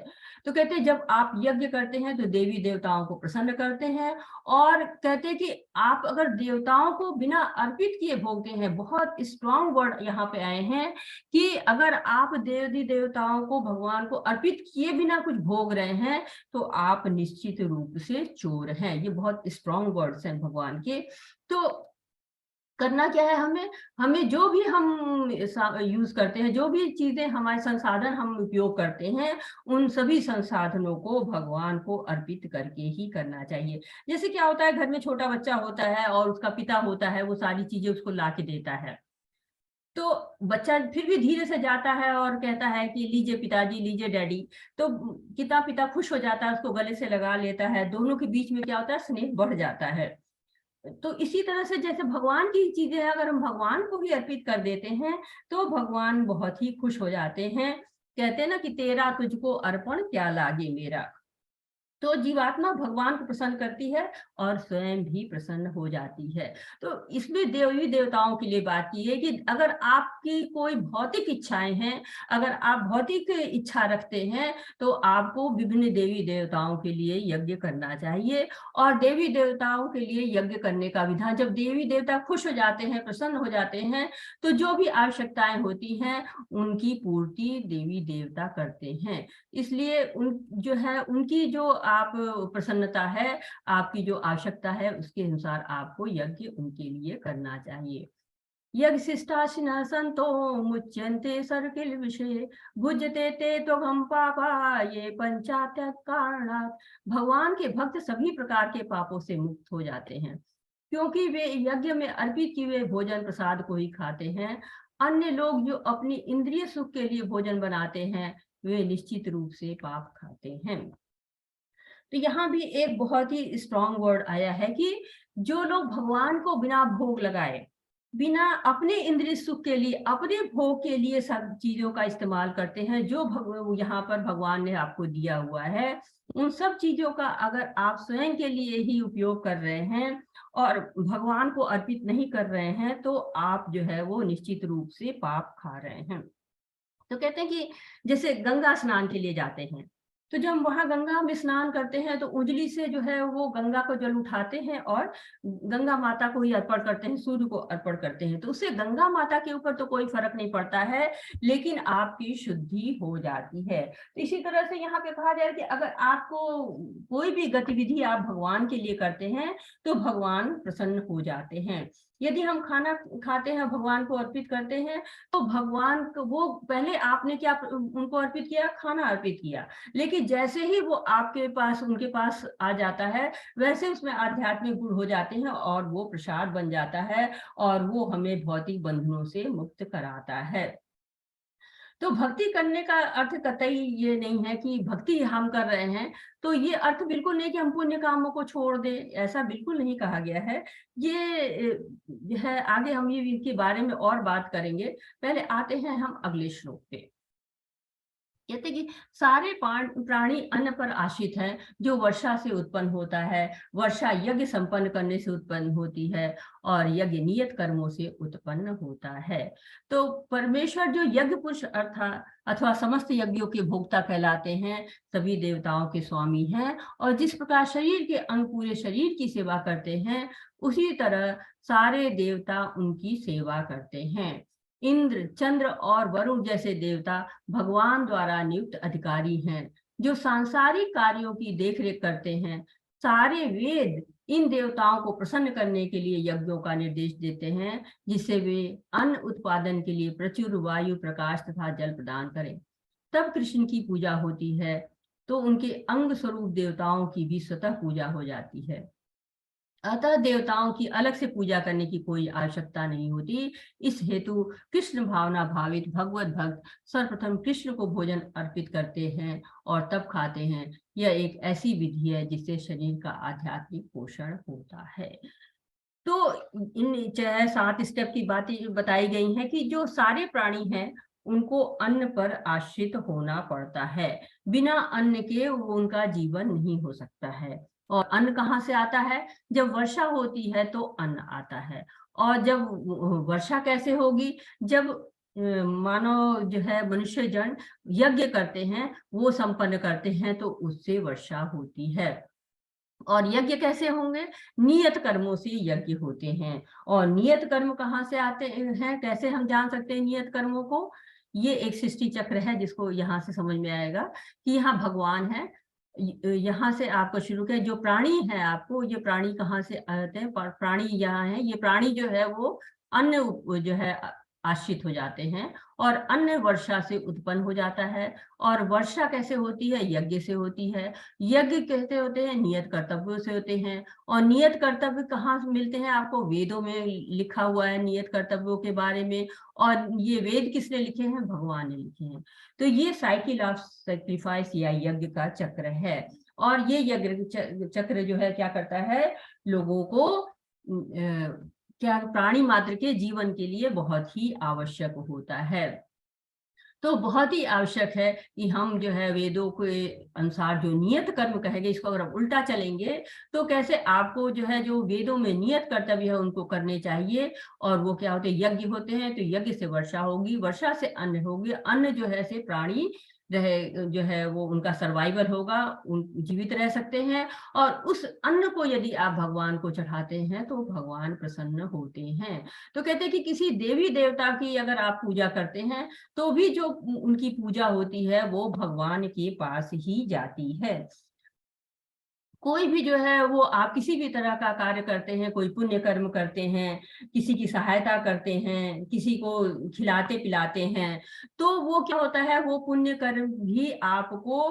तो कहते हैं जब आप यज्ञ करते हैं तो देवी देवताओं को प्रसन्न करते हैं, और कहते हैं कि आप अगर देवताओं को बिना अर्पित किए भोगते हैं, बहुत स्ट्रॉन्ग वर्ड यहाँ पे आए हैं कि अगर आप देवी देवताओं को भगवान को अर्पित किए बिना कुछ भोग रहे हैं तो आप निश्चित रूप से चोर हैं। ये बहुत स्ट्रॉन्ग वर्ड्स हैं भगवान के। तो करना क्या है, हमें जो भी हम यूज करते हैं, जो भी चीजें हमारे संसाधन हम उपयोग करते हैं, उन सभी संसाधनों को भगवान को अर्पित करके ही करना चाहिए। जैसे क्या होता है, घर में छोटा बच्चा होता है और उसका पिता होता है, वो सारी चीजें उसको ला के देता है, तो बच्चा फिर भी धीरे से जाता है और कहता है कि लीजिए पिताजी, लीजिए डैडी। तो पिता खुश हो जाता है, उसको गले से लगा लेता है, दोनों के बीच में क्या होता है, स्नेह बढ़ जाता है। तो इसी तरह से जैसे भगवान की चीजें अगर हम भगवान को ही अर्पित कर देते हैं तो भगवान बहुत ही खुश हो जाते हैं। कहते हैं ना कि तेरा तुझको अर्पण क्या लागे मेरा। तो जीवात्मा भगवान को प्रसन्न करती है और स्वयं भी प्रसन्न हो जाती है। तो इसमें देवी देवताओं के लिए बात की है कि अगर आपकी कोई भौतिक इच्छाएं हैं, अगर आप भौतिक इच्छा रखते हैं, तो आपको विभिन्न देवी देवताओं के लिए यज्ञ करना चाहिए। और देवी देवताओं के लिए यज्ञ करने का विधान, जब देवी देवता खुश हो जाते हैं, प्रसन्न हो जाते हैं, तो जो भी आवश्यकताएं होती हैं उनकी पूर्ति देवी देवता करते हैं। इसलिए उनकी जो आप प्रसन्नता है, आपकी जो आवश्यकता है, उसके अनुसार आपको यज्ञ उनके लिए करना चाहिए। यज्ञ शिष्टाशिनः संतो मुच्यन्ते सर्किल विषये भुज्यते ते त्वघं पापा ये पंचात्यः कारणात्। भगवान के भक्त सभी प्रकार के पापों से मुक्त हो जाते हैं, क्योंकि वे यज्ञ में अर्पित किए हुए भोजन प्रसाद को ही खाते हैं। अन्य लोग जो अपनी इंद्रिय सुख के लिए भोजन बनाते हैं, वे निश्चित रूप से पाप खाते हैं। तो यहाँ भी एक बहुत ही स्ट्रॉन्ग वर्ड आया है कि जो लोग भगवान को बिना भोग लगाए, बिना अपने इंद्रिय सुख के लिए, अपने भोग के लिए सब चीजों का इस्तेमाल करते हैं, जो यहाँ पर भगवान ने आपको दिया हुआ है, उन सब चीजों का अगर आप स्वयं के लिए ही उपयोग कर रहे हैं और भगवान को अर्पित नहीं कर रहे हैं, तो आप जो है वो निश्चित रूप से पाप खा रहे हैं। तो कहते हैं कि जैसे गंगा स्नान के लिए जाते हैं, तो जब हम वहां गंगा में स्नान करते हैं तो उंगली से जो है वो गंगा को जल उठाते हैं और गंगा माता को ही अर्पण करते हैं, सूर्य को अर्पण करते हैं। तो उससे गंगा माता के ऊपर तो कोई फर्क नहीं पड़ता है, लेकिन आपकी शुद्धि हो जाती है। तो इसी तरह से यहाँ पे कहा जाए कि अगर आपको कोई भी गतिविधि आप भगवान के लिए करते हैं तो भगवान प्रसन्न हो जाते हैं। यदि हम खाना खाते हैं, भगवान को अर्पित करते हैं, तो भगवान को वो पहले आपने क्या उनको अर्पित किया, खाना अर्पित किया, लेकिन जैसे ही वो आपके पास उनके पास आ जाता है, वैसे उसमें आध्यात्मिक गुण हो जाते हैं और वो प्रसाद बन जाता है और वो हमें भौतिक बंधनों से मुक्त कराता है। तो भक्ति करने का अर्थ कतई ये नहीं है कि भक्ति हम कर रहे हैं तो ये अर्थ बिल्कुल नहीं कि हम पुण्य कामों को छोड़ दें, ऐसा बिल्कुल नहीं कहा गया है। ये है, आगे हम ये इनके बारे में और बात करेंगे। पहले आते हैं हम अगले श्लोक पे। कहते कि सारे प्राणी अन्न पर आश्रित हैं, जो वर्षा से उत्पन्न होता है। वर्षा यज्ञ संपन्न करने से उत्पन्न होती है और यज्ञ नियत कर्मों से उत्पन्न होता है। तो परमेश्वर जो यज्ञ पुरुष अथवा समस्त यज्ञों के भोक्ता कहलाते हैं, सभी देवताओं के स्वामी हैं। और जिस प्रकार शरीर के अंग पूरे शरीर की सेवा करते हैं, उसी तरह सारे देवता उनकी सेवा करते हैं। इंद्र, चंद्र और वरुण जैसे देवता भगवान द्वारा नियुक्त अधिकारी हैं, जो सांसारिक कार्यों की देखरेख करते हैं। सारे वेद इन देवताओं को प्रसन्न करने के लिए यज्ञों का निर्देश देते हैं, जिससे वे अन्न उत्पादन के लिए प्रचुर वायु, प्रकाश तथा जल प्रदान करें। तब कृष्ण की पूजा होती है, तो उनके अंग स्वरूप देवताओं की भी स्वतः पूजा हो जाती है। अतः देवताओं की अलग से पूजा करने की कोई आवश्यकता नहीं होती। इस हेतु कृष्ण भावना भावित भगवत भक्त सर्वप्रथम कृष्ण को भोजन अर्पित करते हैं और तब खाते हैं। यह एक ऐसी विधि है जिससे शरीर का आध्यात्मिक पोषण होता है। तो इन 7 स्टेप की बातें बताई गई हैं कि जो सारे प्राणी हैं उनको अन्न पर आश्रित होना पड़ता है। बिना अन्न के उनका जीवन नहीं हो सकता है। और अन्न कहाँ से आता है? जब वर्षा होती है तो अन्न आता है। और जब वर्षा कैसे होगी? जब मानव जो है मनुष्य जन यज्ञ करते हैं, वो संपन्न करते हैं, तो उससे वर्षा होती है। और यज्ञ कैसे होंगे? नियत कर्मों से यज्ञ होते हैं। और नियत कर्म कहाँ से आते हैं? कैसे हम जान सकते हैं नियत कर्मों को? ये एक सृष्टि चक्र है जिसको यहाँ से समझ में आएगा कि यहाँ भगवान है। यहाँ से आपको शुरू किया, जो प्राणी है आपको, ये प्राणी कहाँ से आते हैं? प्राणी यहाँ है। ये प्राणी जो है वो अन्न जो है आश्रित हो जाते हैं, और अन्न वर्षा से उत्पन्न हो जाता है। और वर्षा कैसे होती है? यज्ञ से होती है। यज्ञ कहते होते हैं नियत कर्तव्यों से होते हैं। और नियत कर्तव्य कहाँ से मिलते हैं? आपको वेदों में लिखा हुआ है नियत कर्तव्यों के बारे में। और ये वेद किसने लिखे हैं? भगवान ने लिखे हैं। तो ये साइकिल ऑफ सेक्रीफाइस या यज्ञ का चक्र है। और ये यज्ञ चक्र जो है क्या करता है? लोगों को क्या प्राणी मात्र के जीवन के लिए बहुत ही आवश्यक होता है। तो बहुत ही आवश्यक है कि हम जो है वेदों के अनुसार जो नियत कर्म कहेंगे, इसको अगर हम उल्टा चलेंगे तो कैसे आपको जो है जो वेदों में नियत कर्तव्य है उनको करने चाहिए। और वो क्या होते हैं? यज्ञ होते हैं। तो यज्ञ से वर्षा होगी, वर्षा से अन्न होगी, अन्न जो है से प्राणी रहे जो है वो उनका सर्वाइवल होगा, उन जीवित रह सकते हैं। और उस अन्न को यदि आप भगवान को चढ़ाते हैं तो भगवान प्रसन्न होते हैं। तो कहते हैं कि किसी देवी देवता की अगर आप पूजा करते हैं तो भी जो उनकी पूजा होती है वो भगवान के पास ही जाती है। कोई भी जो है वो आप किसी भी तरह का कार्य करते हैं, कोई पुण्य कर्म करते हैं, किसी की सहायता करते हैं, किसी को खिलाते पिलाते हैं, तो वो क्या होता है? वो पुण्य कर्म भी आपको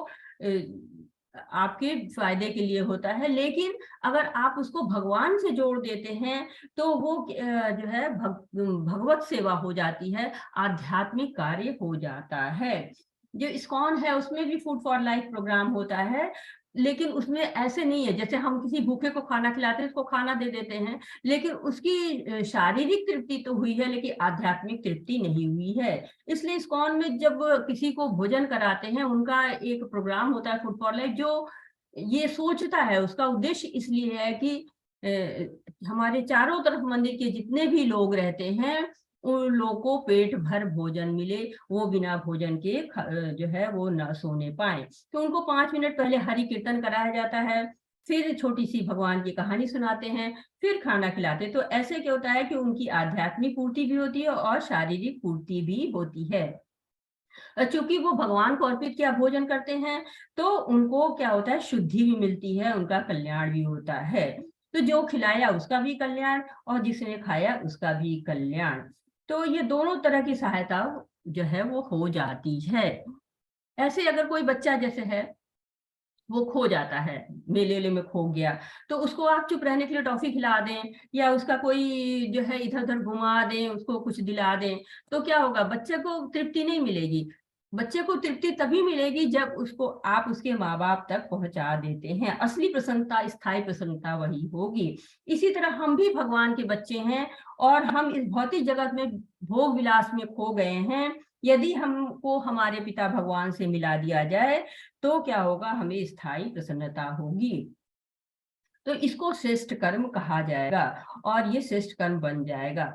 आपके फायदे के लिए होता है। लेकिन अगर आप उसको भगवान से जोड़ देते हैं तो वो जो है भगवत सेवा हो जाती है, आध्यात्मिक कार्य हो जाता है। जो इस्कॉन है उसमें भी फूड फॉर लाइफ प्रोग्राम होता है, लेकिन उसमें ऐसे नहीं है जैसे हम किसी भूखे को खाना खिलाते हैं, उसको खाना दे देते हैं, लेकिन उसकी शारीरिक तृप्ति तो हुई है लेकिन आध्यात्मिक तृप्ति नहीं हुई है। इसलिए इस्कॉन में जब किसी को भोजन कराते हैं, उनका एक प्रोग्राम होता है फूड फॉर लाइफ, जो ये सोचता है, उसका उद्देश्य इसलिए है कि हमारे चारों तरफ मंदिर के जितने भी लोग रहते हैं उन लोगों को पेट भर भोजन मिले, वो बिना भोजन के जो है वो न सोने पाए। तो उनको 5 मिनट पहले हरि कीर्तन कराया जाता है, फिर छोटी सी भगवान की कहानी सुनाते हैं, फिर खाना खिलाते। तो ऐसे क्या होता है कि उनकी आध्यात्मिक पूर्ति भी होती है और शारीरिक पूर्ति भी होती है। चूंकि वो भगवान को अर्पित किया भोजन करते हैं तो उनको क्या होता है? शुद्धि भी मिलती है, उनका कल्याण भी होता है। तो जो खिलाया उसका भी कल्याण और जिसने खाया उसका भी कल्याण। तो ये दोनों तरह की सहायता जो है वो हो जाती है। ऐसे अगर कोई बच्चा जैसे है वो खो जाता है, मेले में खो गया, तो उसको आप चुप रहने के लिए टॉफी खिला दें या उसका कोई जो है इधर उधर घुमा दें, उसको कुछ दिला दें, तो क्या होगा? बच्चे को तृप्ति नहीं मिलेगी। बच्चे को तृप्ति तभी मिलेगी जब उसको आप उसके माँ बाप तक पहुंचा देते हैं। असली प्रसन्नता, स्थायी प्रसन्नता वही होगी। इसी तरह हम भी भगवान के बच्चे हैं और हम इस भौतिक जगत में भोग विलास में खो गए हैं। यदि हमको हमारे पिता भगवान से मिला दिया जाए तो क्या होगा? हमें स्थायी प्रसन्नता होगी। तो इसको श्रेष्ठ कर्म कहा जाएगा और ये श्रेष्ठ कर्म बन जाएगा।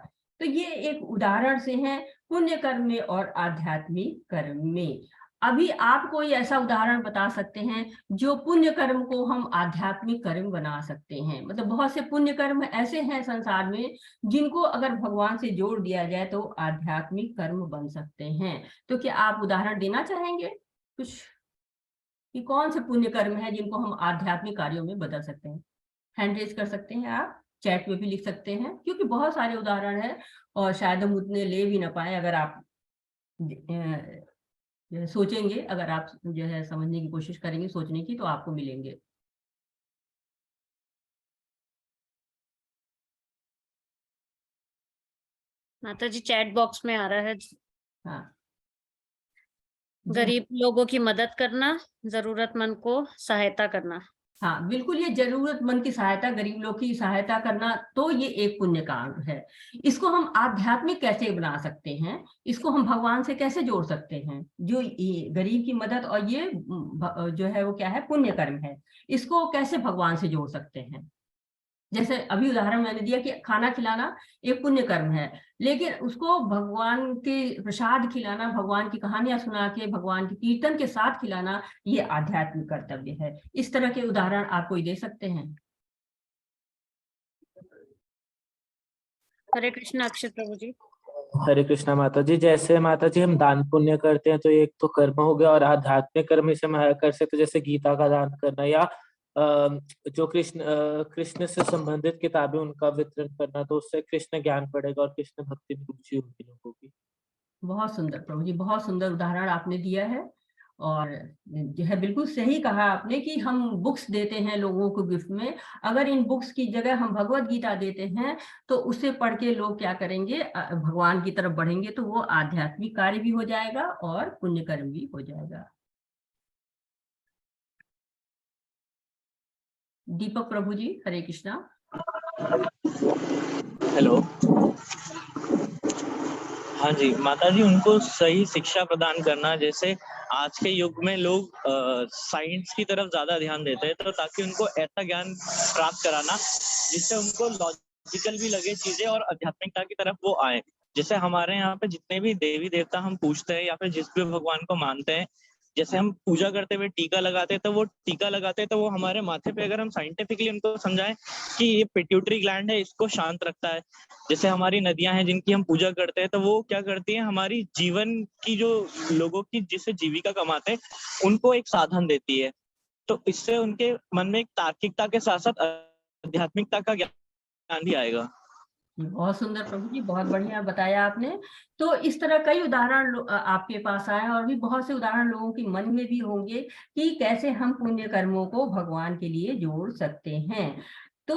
तो ये एक उदाहरण से है पुण्य कर्म में और आध्यात्मिक कर्म में। अभी आप कोई ऐसा उदाहरण बता सकते हैं जो पुण्य कर्म को हम आध्यात्मिक कर्म बना सकते हैं? मतलब बहुत से पुण्य कर्म ऐसे हैं संसार में जिनको अगर भगवान से जोड़ दिया जाए तो आध्यात्मिक कर्म बन सकते हैं। तो क्या आप उदाहरण देना चाहेंगे कुछ कि कौन से पुण्य कर्म है जिनको हम आध्यात्मिक कार्यों में बदल सकते हैं? हैंड रेज कर सकते हैं, आप चैट में भी लिख सकते हैं, क्योंकि बहुत सारे उदाहरण हैं और शायद हम उतने ले भी ना पाए। अगर आप सोचेंगे, अगर आप जो है समझने की कोशिश करेंगे, सोचने की, तो आपको मिलेंगे। माता जी चैट बॉक्स में आ रहा है। हाँ, गरीब लोगों की मदद करना, जरूरतमंद को सहायता करना। हाँ बिल्कुल, ये जरूरतमंद की सहायता, गरीब लोग की सहायता करना, तो ये एक पुण्य काम है। इसको हम आध्यात्मिक कैसे बना सकते हैं, इसको हम भगवान से कैसे जोड़ सकते हैं? जो ये गरीब की मदद और ये जो है वो क्या है, पुण्य कर्म है, इसको कैसे भगवान से जोड़ सकते हैं? जैसे अभी उदाहरण मैंने दिया कि खाना खिलाना एक पुण्य कर्म है, लेकिन उसको भगवान के प्रसाद खिलाना, भगवान की कहानियां सुना के, भगवान के कीर्तन के साथ खिलाना, ये आध्यात्मिक कर्तव्य है। इस तरह के उदाहरण आप कोई दे सकते हैं? हरे कृष्णा अक्षर प्रभु जी। हरे कृष्णा माता जी। जैसे माता जी हम दान पुण्य करते हैं तो एक तो कर्म हो गया, और आध्यात्मिक कर्म इसे हम कर सकते हैं, जैसे गीता का दान करना, या जो कृष्ण से संबंधित किताबें उनका वितरण करना, तो उससे कृष्ण ज्ञान बढ़ेगा और कृष्ण भक्ति में रुचि होगी लोगों की। बहुत सुंदर प्रभु जी, बहुत सुंदर उदाहरण आपने दिया है। और जो है बिल्कुल सही कहा आपने कि हम बुक्स देते हैं लोगों को गिफ्ट में, अगर इन बुक्स की जगह हम भगवत गीता देते हैं तो उसे पढ़ के लोग क्या करेंगे, भगवान की तरफ बढ़ेंगे, तो वो आध्यात्मिक कार्य भी हो जाएगा और पुण्य कर्म भी हो जाएगा। दीपक प्रभु जी, हरे कृष्णा। हेलो। हाँ जी माता जी, उनको सही शिक्षा प्रदान करना, जैसे आज के युग में लोग साइंस की तरफ ज्यादा ध्यान देते हैं, तो ताकि उनको ऐसा ज्ञान प्राप्त कराना जिससे उनको लॉजिकल भी लगे चीजें और आध्यात्मिकता की तरफ वो आए। जैसे हमारे यहाँ पे जितने भी देवी देवता हम पूजते हैं या फिर जिस भी भगवान को मानते हैं, जैसे हम पूजा करते हुए टीका लगाते हैं, तो वो टीका लगाते हैं तो वो हमारे माथे पे, अगर हम साइंटिफिकली उनको समझाएं कि ये पिट्यूटरी ग्लैंड है, इसको शांत रखता है। जैसे हमारी नदियां हैं जिनकी हम पूजा करते हैं, तो वो क्या करती हैं, हमारी जीवन की जो लोगों की जिससे जीविका कमाते हैं उनको एक साधन देती है। तो इससे उनके मन में एक तार्किकता के साथ साथ आध्यात्मिकता का ज्ञान भी आएगा। बहुत सुंदर प्रभु जी, बहुत बढ़िया बताया आपने। तो इस तरह कई उदाहरण आपके पास आए, और भी बहुत से उदाहरण लोगों के मन में भी होंगे कि कैसे हम पुण्य कर्मों को भगवान के लिए जोड़ सकते हैं। तो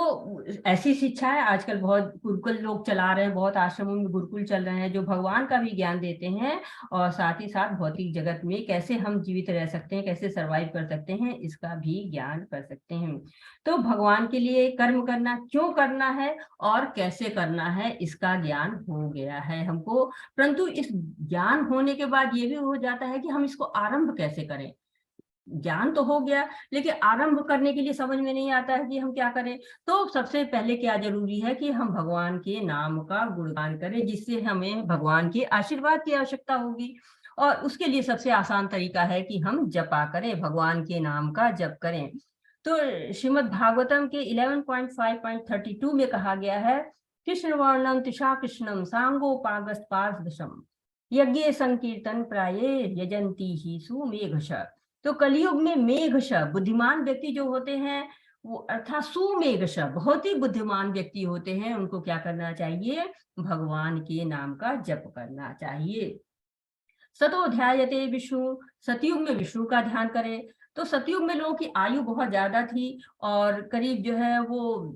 ऐसी शिक्षाएं आजकल बहुत गुरुकुल लोग चला रहे हैं, बहुत आश्रमों में गुरुकुल चल रहे हैं जो भगवान का भी ज्ञान देते हैं, और साथ ही साथ भौतिक जगत में कैसे हम जीवित रह सकते हैं, कैसे सरवाइव कर सकते हैं, इसका भी ज्ञान कर सकते हैं। तो भगवान के लिए कर्म करना क्यों करना है और कैसे करना है, इसका ज्ञान हो गया है हमको। परंतु इस ज्ञान होने के बाद ये भी हो जाता है कि हम इसको आरंभ कैसे करें। ज्ञान तो हो गया, लेकिन आरंभ करने के लिए समझ में नहीं आता है कि हम क्या करें। तो सबसे पहले क्या जरूरी है कि हम भगवान के नाम का गुणगान करें, जिससे हमें भगवान के आशीर्वाद की आवश्यकता होगी। और उसके लिए सबसे आसान तरीका है कि हम जपा करें, भगवान के नाम का जप करें। तो श्रीमद् भागवतम के 11.5.32 में कहा गया है, कृष्ण वर्णम तिशा कृष्णम सांगो पागस्त पारदशम यज्ञ संकीर्तन प्राये यजंती ही सुमेघश। तो कलयुग में मेघश, बुद्धिमान व्यक्ति जो होते हैं वो, अर्थात सुमेघश, बहुत ही बुद्धिमान व्यक्ति होते हैं, उनको क्या करना चाहिए, भगवान के नाम का जप करना चाहिए। सतो ध्यायते विष्णु, सतयुग में विष्णु का ध्यान करें। तो सतयुग में लोगों की आयु बहुत ज्यादा थी, और करीब जो है वो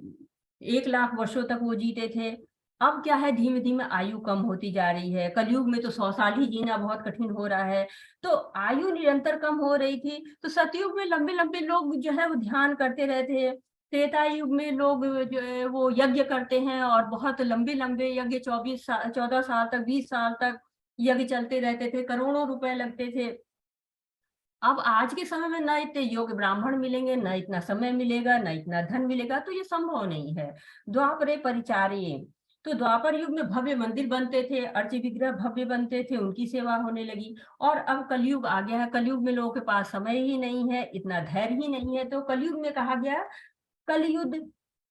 1 लाख वर्षों तक वो जीते थे। अब क्या है, धीमे धीमे आयु कम होती जा रही है, कलयुग में तो 100 साल ही जीना बहुत कठिन हो रहा है। तो आयु निरंतर कम हो रही थी, तो सतयुग में लंबे लंबे लोग जो है वो ध्यान करते रहते हैं। त्रेता युग में लोग जो है वो यज्ञ करते हैं, और बहुत लंबे लंबे यज्ञ, 14 साल तक, 20 साल तक यज्ञ चलते रहते थे, करोड़ों रुपए लगते थे। अब आज के समय में न इतने योग्य ब्राह्मण मिलेंगे, न इतना समय मिलेगा, न इतना धन मिलेगा, तो ये संभव नहीं है। द्वापरे परिचार्य, तो द्वापर युग में भव्य मंदिर बनते थे, अर्च विग्रह भव्य बनते थे, उनकी सेवा होने लगी। और अब कलयुग आ गया है, कलयुग में लोगों के पास समय ही नहीं है, इतना धैर्य ही नहीं है। तो कलयुग में कहा गया, कलयुग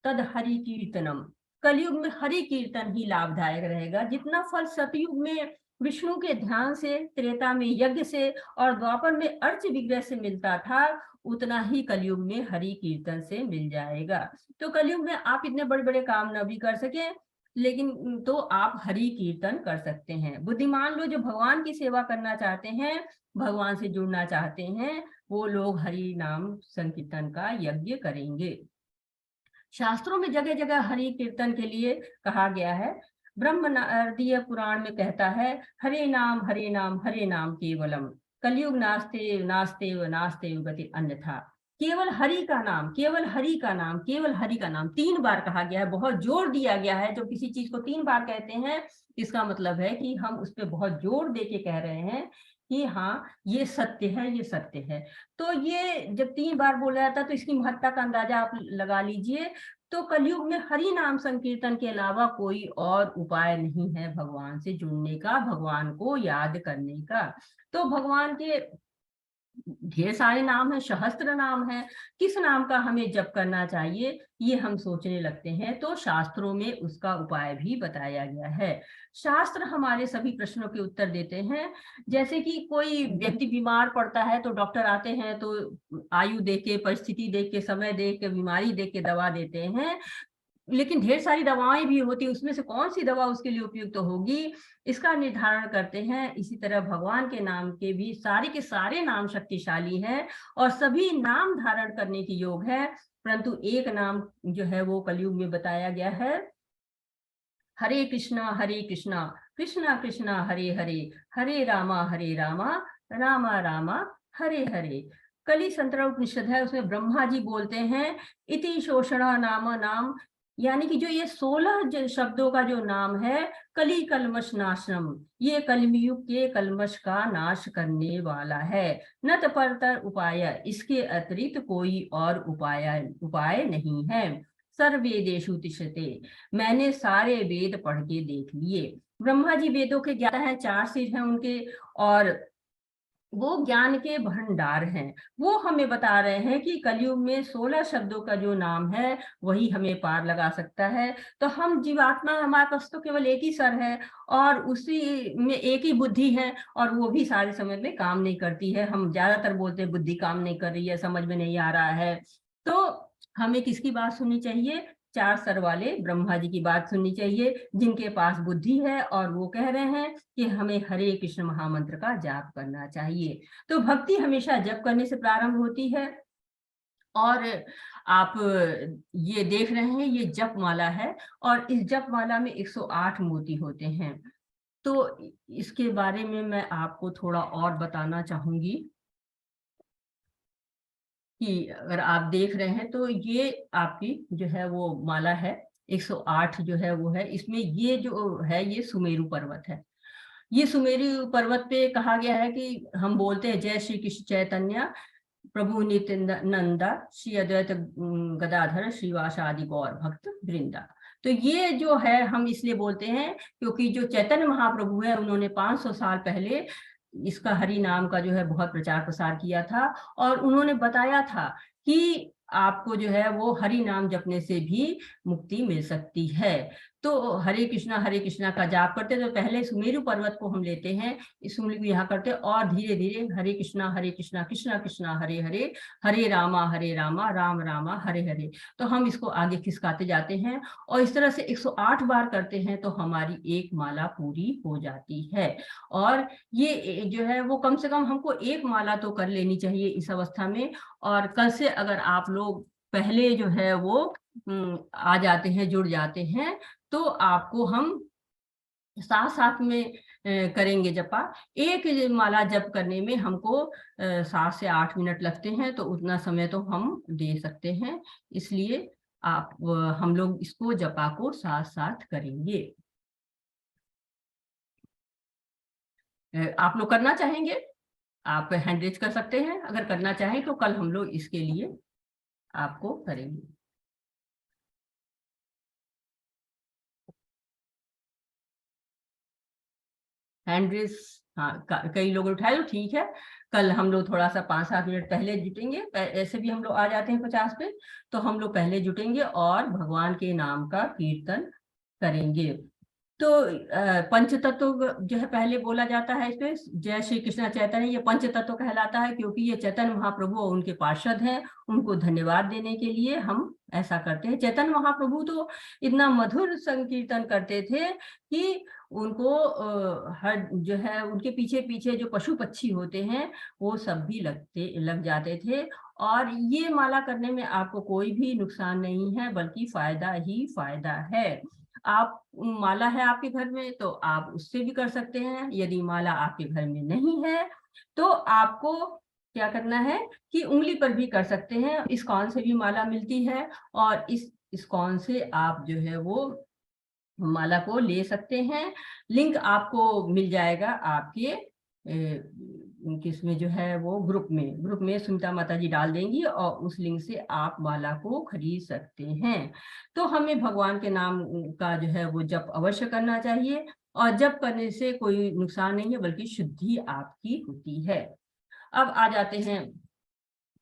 तद हरि कीर्तनम, कलयुग में हरि कीर्तन ही लाभदायक रहेगा। जितना फल सतयुग में विष्णु के ध्यान से, त्रेता में यज्ञ से, और द्वापर में अर्च विग्रह से मिलता था, उतना ही कलयुग में हरि कीर्तन से मिल जाएगा। तो कलयुग में आप इतने बड़े बड़े काम न भी कर सके, लेकिन तो आप हरि कीर्तन कर सकते हैं। बुद्धिमान लोग जो भगवान की सेवा करना चाहते हैं, भगवान से जुड़ना चाहते हैं, वो लोग हरि नाम संकीर्तन का यज्ञ करेंगे। शास्त्रों में जगह जगह हरि कीर्तन के लिए कहा गया है। ब्रह्मनादीय पुराण में कहता है, हरे नाम हरे नाम हरे नाम केवलम, कलयुग नास्ते नास्ते व नास्ते गति अन्यथा। केवल हरि का नाम, केवल हरि का नाम, केवल हरि का नाम 3 बार कहा गया है, बहुत जोर दिया गया है। जब किसी चीज को 3 बार कहते हैं इसका मतलब है कि हम उस पर बहुत जोर दे के कह रहे हैं कि हाँ ये सत्य है, ये सत्य है। तो ये जब 3 बार बोला जाता तो इसकी महत्ता का अंदाजा आप लगा लीजिए। तो कलयुग में हरि नाम संकीर्तन के अलावा कोई और उपाय नहीं है भगवान से जुड़ने का, भगवान को याद करने का। तो भगवान के ढेर सारे नाम है, सहस्त्र नाम है, किस नाम का हमें जप करना चाहिए ये हम सोचने लगते हैं तो शास्त्रों में उसका उपाय भी बताया गया है। शास्त्र हमारे सभी प्रश्नों के उत्तर देते हैं। जैसे कि कोई व्यक्ति बीमार पड़ता है तो डॉक्टर आते हैं तो आयु देख के, परिस्थिति देख के, समय देख के, बीमारी देख के दवा देते हैं, लेकिन ढेर सारी दवाएं भी होती है, उसमें से कौन सी दवा उसके लिए उपयुक्त होगी इसका निर्धारण करते हैं। इसी तरह भगवान के नाम के भी सारे के सारे नाम शक्तिशाली हैं और सभी नाम धारण करने के योग है, परंतु एक नाम जो है वो कलयुग में बताया गया है, हरे कृष्णा कृष्णा कृष्णा हरे हरे, हरे रामा रामा रामा हरे हरे। कली संतरा उपनिषद है, उसमें ब्रह्मा जी बोलते हैं इति शोषणा नाम, यानी कि जो ये 16 शब्दों का जो नाम है, कली कलमश नाशनम, ये कलयुग के कलमश का नाश करने वाला है। नत परतर उपाय, इसके अतिरिक्त कोई और उपाय नहीं है। सर्ववेदेषु तिष्ठते, मैंने सारे वेद पढ़ के देख लिए। ब्रह्मा जी वेदों के ज्ञाता है, 4 सिर हैं उनके और वो ज्ञान के भंडार हैं। वो हमें बता रहे हैं कि कलयुग में 16 शब्दों का जो नाम है वही हमें पार लगा सकता है। तो हम जीवात्मा, हमारे पास तो केवल एक ही सर है और उसी में एक ही बुद्धि है और वो भी सारे समय में काम नहीं करती है। हम ज्यादातर बोलते हैं बुद्धि काम नहीं कर रही है, समझ में नहीं आ रहा है। तो हमें किसकी बात सुननी चाहिए? 4 सर वाले ब्रह्मा जी की बात सुननी चाहिए, जिनके पास बुद्धि है और वो कह रहे हैं कि हमें हरे कृष्ण महामंत्र का जाप करना चाहिए। तो भक्ति हमेशा जप करने से प्रारंभ होती है। और आप ये देख रहे हैं ये जप माला है और इस जप माला में 108 मोती होते हैं। तो इसके बारे में मैं आपको थोड़ा और बताना चाहूंगी कि अगर आप देख रहे हैं तो ये आपकी जो है वो माला है, 108 जो है वो है। इसमें ये जो है ये सुमेरु पर्वत है। ये सुमेरु पर्वत पे कहा गया है कि हम बोलते हैं जय श्री कृष्ण चैतन्य प्रभु नित्यानंदा श्री अद्वैत गदाधर श्रीवासादि गौर भक्त वृंदा। तो ये जो है हम इसलिए बोलते हैं क्योंकि जो चैतन्य महाप्रभु है उन्होंने 500 साल पहले इसका हरि नाम का जो है बहुत प्रचार प्रसार किया था और उन्होंने बताया था कि आपको जो है वो हरि नाम जपने से भी मुक्ति मिल सकती है। तो हरे कृष्णा का जाप करते तो पहले सुमेरु पर्वत को हम लेते हैं, इस उंगली को यहाँ करते और धीरे धीरे हरे कृष्णा कृष्णा कृष्णा हरे हरे, हरे रामा राम रामा हरे हरे। तो हम इसको आगे खिसकाते जाते हैं और इस तरह से 108 बार करते हैं तो हमारी एक माला पूरी हो जाती है। और ये जो है वो कम से कम हमको एक माला तो कर लेनी चाहिए इस अवस्था में। और कल से अगर आप लोग पहले जो है वो आ जाते हैं, जुड़ जाते हैं, तो आपको हम साथ साथ में करेंगे जपा। एक माला जप करने में हमको 7 से 8 मिनट लगते हैं, तो उतना समय तो हम दे सकते हैं। इसलिए हम लोग इसको जपा को साथ साथ करेंगे। आप लोग करना चाहेंगे? आप हैंड रेज कर सकते हैं अगर करना चाहें तो कल हम लोग इसके लिए आपको करेंगे। हैंड रेज, हाँ कई लोग उठाए तो ठीक है। कल हम लोग थोड़ा सा 5-7 मिनट पहले जुटेंगे, ऐसे भी हम लोग आ जाते हैं 50 पे, तो हम लोग पहले जुटेंगे और भगवान के नाम का कीर्तन करेंगे। तो पंचतत्व जो है पहले बोला जाता है इसमें, जय श्री कृष्ण चैतन्य, ये पंचतत्व कहलाता है क्योंकि ये चैतन्य महाप्रभु और उनके पार्षद हैं। उनको धन्यवाद देने के लिए हम ऐसा करते हैं। चैतन्य महाप्रभु तो इतना मधुर संकीर्तन करते थे कि उनको हर जो है उनके पीछे पीछे जो पशु पक्षी होते हैं वो सब भी लग जाते थे। और ये माला करने में आपको कोई भी नुकसान नहीं है बल्कि फायदा ही फायदा है। आप माला है आपके घर में तो आप उससे भी कर सकते हैं। यदि माला आपके घर में नहीं है तो आपको क्या करना है कि उंगली पर भी कर सकते हैं। इस्कॉन से भी माला मिलती है और इस इस्कॉन से आप जो है वो माला को ले सकते हैं। लिंक आपको मिल जाएगा आपके किसमें जो है वो ग्रुप में सुनीता माता जी डाल देंगी और उस लिंक से आप माला को खरीद सकते हैं। तो हमें भगवान के नाम का जो है वो जप अवश्य करना चाहिए और जप करने से कोई नुकसान नहीं है बल्कि शुद्धि आपकी होती है। अब आ जाते हैं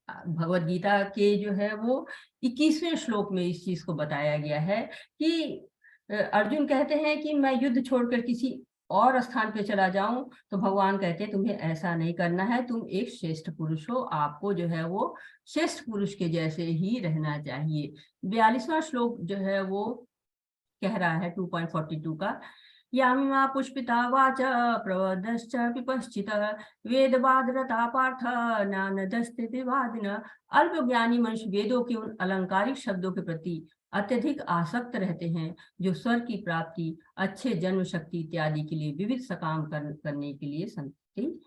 भगवत गीता के जो है वो 21वें श्लोक में इस चीज को बताया गया है कि अर्जुन कहते हैं कि मैं युद्ध छोड़कर किसी और स्थान पे चला जाऊं, तो भगवान कहते हैं तुम्हें ऐसा नहीं करना है, तुम एक श्रेष्ठ पुरुष हो, आपको जो है वो श्रेष्ठ पुरुष के जैसे ही रहना चाहिए। 42वां श्लोक जो है वो कह रहा है 2.42 का, यामिमा पुष्पिता वाचा प्रवदश्च विपश्चित वेदवादरता पार्थ नानदस्ते विवादिन। अल्पज्ञानी मनुष्य वेदों के उन अलंकारिक शब्दों के प्रति अत्यधिक आसक्त रहते हैं जो स्वर्ग की प्राप्ति, अच्छे जन्म शक्ति इत्यादि के लिए विविध सकाम करने के लिए संतति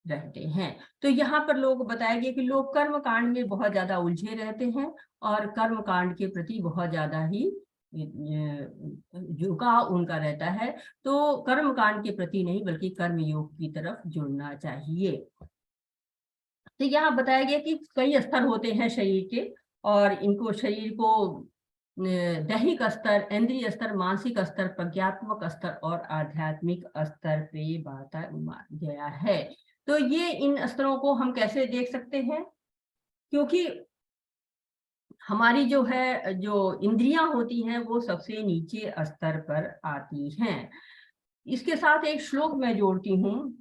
रहते हैं। तो यहाँ पर लोग बताया गया कि लोग कर्म कांड में बहुत ज्यादा उलझे रहते हैं और कर्म कांड के प्रति बहुत ज्यादा ही झुकाव उनका रहता है। तो कर्म कांड के प्रति नहीं बल्कि कर्म योग की तरफ जुड़ना चाहिए। तो यहाँ बताया गया कि कई स्तर होते हैं शरीर के और इनको शरीर को दैहिक स्तर, इंद्रिय स्तर, मानसिक स्तर, प्रज्ञात्मक स्तर और आध्यात्मिक स्तर पे बांटा गया है। तो ये इन स्तरों को हम कैसे देख सकते हैं, क्योंकि हमारी जो है जो इंद्रियां होती हैं वो सबसे नीचे स्तर पर आती हैं। इसके साथ एक श्लोक मैं जोड़ती हूँ,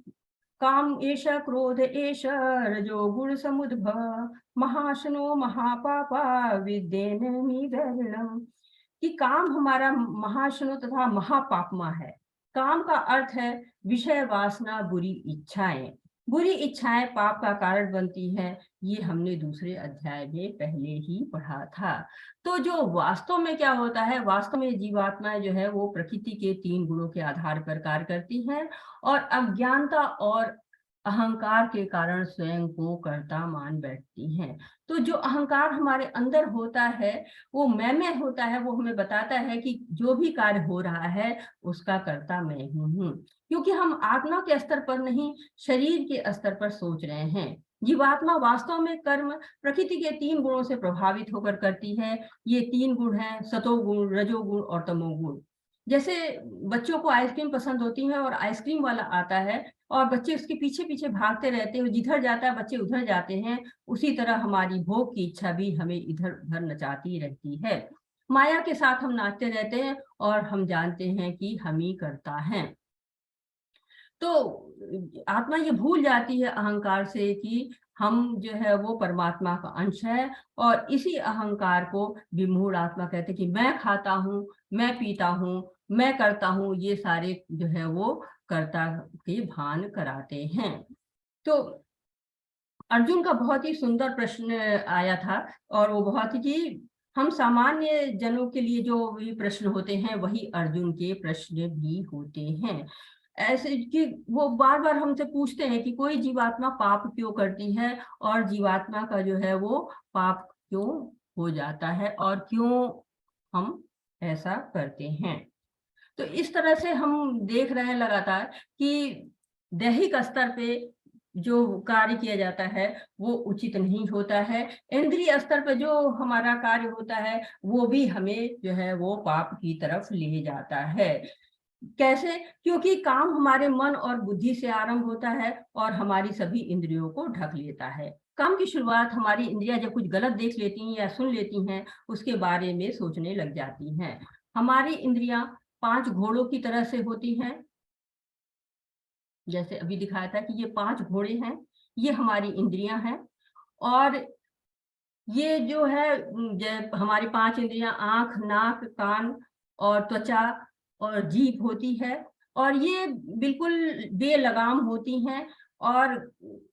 काम एष क्रोध एष रजो गुण समुद्भव महाशनो महापापा विद्येन निधर्णम। कि काम हमारा महाशनो तथा महापापमा है। काम का अर्थ है विषय वासना, बुरी इच्छाएं। बुरी इच्छाएं पाप का कारण बनती है, ये हमने दूसरे अध्याय में पहले ही पढ़ा था। तो जो वास्तव में क्या होता है, वास्तव में जीवात्माएं जो है वो प्रकृति के 3 गुणों के आधार पर कार्य करती हैं और अज्ञानता और अहंकार के कारण स्वयं को कर्ता मान बैठती हैं। तो जो अहंकार हमारे अंदर होता है वो मैं होता है, वो हमें बताता है कि जो भी कार्य हो रहा है उसका कर्ता मैं ही हूँ, क्योंकि हम आत्मा के स्तर पर नहीं शरीर के स्तर पर सोच रहे हैं। जीवात्मा वास्तव में कर्म प्रकृति के 3 गुणों से प्रभावित होकर करती है। ये 3 गुण हैं, सतोगुण, रजोगुण और तमोगुण। जैसे बच्चों को आइसक्रीम पसंद होती है और आइसक्रीम वाला आता है और बच्चे उसके पीछे पीछे भागते रहते हैं, जिधर जाता है बच्चे उधर जाते हैं, उसी तरह हमारी भोग की इच्छा भी हमें इधर उधर नचाती रहती है। माया के साथ हम नाचते रहते हैं और हम जानते हैं कि हम ही करता है। तो आत्मा ये भूल जाती है अहंकार से कि हम जो है वो परमात्मा का अंश है और इसी अहंकार को विमूढ़ आत्मा कहते हैं कि मैं खाता हूँ, मैं पीता हूँ, मैं करता हूँ, ये सारे जो है वो कर्ता के भान कराते हैं। तो अर्जुन का बहुत ही सुंदर प्रश्न आया था और वो बहुत ही कि हम सामान्य जनों के लिए जो भी प्रश्न होते हैं वही अर्जुन के प्रश्न भी होते हैं। ऐसे कि वो बार बार हमसे पूछते हैं कि कोई जीवात्मा पाप क्यों करती है और जीवात्मा का जो है वो पाप क्यों हो जाता है और क्यों हम ऐसा करते हैं। तो इस तरह से हम देख रहे हैं लगातार कि दैहिक स्तर पे जो कार्य किया जाता है वो उचित नहीं होता है। इंद्रिय स्तर पर जो हमारा कार्य होता है वो भी हमें जो है वो पाप की तरफ ले जाता है। कैसे? क्योंकि काम हमारे मन और बुद्धि से आरंभ होता है और हमारी सभी इंद्रियों को ढक लेता है। काम की शुरुआत हमारी इंद्रियां जब कुछ गलत देख लेती हैं या सुन लेती हैं उसके बारे में सोचने लग जाती हैं। हमारी इंद्रियां 5 घोड़ों की तरह से होती हैं, जैसे अभी दिखाया था कि ये 5 घोड़े हैं, ये हमारी इंद्रियां हैं और ये जो है हमारी 5 इंद्रियां आंख, नाक, कान और त्वचा और जीभ होती है और ये बिल्कुल बेलगाम होती हैं और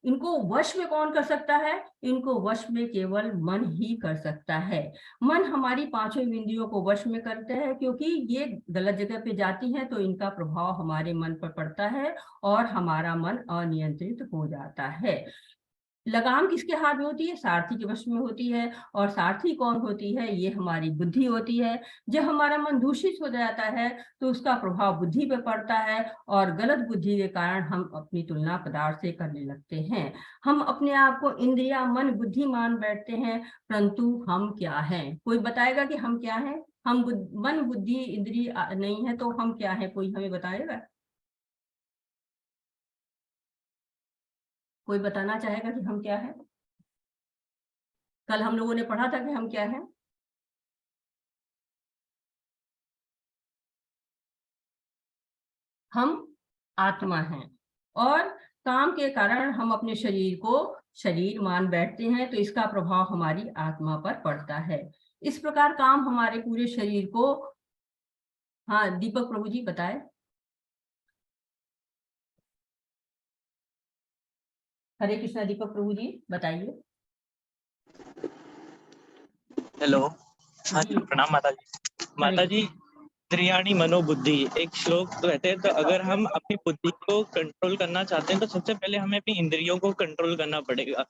इनको वश में कौन कर सकता है? इनको वश में केवल मन ही कर सकता है। मन हमारी पांचों इंद्रियों को वश में करते हैं, क्योंकि ये गलत जगह पे जाती हैं तो इनका प्रभाव हमारे मन पर पड़ता है और हमारा मन अनियंत्रित हो जाता है। लगाम किसके हाथ में होती है? सारथी के वश में होती है। और सारथी कौन होती है? ये हमारी बुद्धि होती है। जब हमारा मन दूषित हो जाता है तो उसका प्रभाव बुद्धि पे पड़ता है और गलत बुद्धि के कारण हम अपनी तुलना पदार्थ से करने लगते हैं। हम अपने आप को इंद्रिया, मन, बुद्धि मान बैठते हैं, परंतु हम क्या हैं? कोई बताएगा कि हम क्या हैं? हम मन, बुद्धि, इंद्रिय नहीं है तो हम क्या है? कोई हमें बताएगा? कोई बताना चाहेगा कि हम क्या है? कल हम लोगों ने पढ़ा था कि हम क्या है? हम आत्मा हैं और काम के कारण हम अपने शरीर को शरीर मान बैठते हैं, तो इसका प्रभाव हमारी आत्मा पर पड़ता है। इस प्रकार काम हमारे पूरे शरीर को। हाँ, दीपक प्रभु जी बताए। हरे कृष्णा, दीपक प्रभु जी बताइए। हेलो, हाँ जी, प्रणाम माता जी। माता जी, इंद्रियाणि मनोबुद्धि एक श्लोक कहते हैं, तो अगर हम अपनी बुद्धि को कंट्रोल करना चाहते हैं तो सबसे पहले हमें अपनी इंद्रियों को कंट्रोल करना पड़ेगा।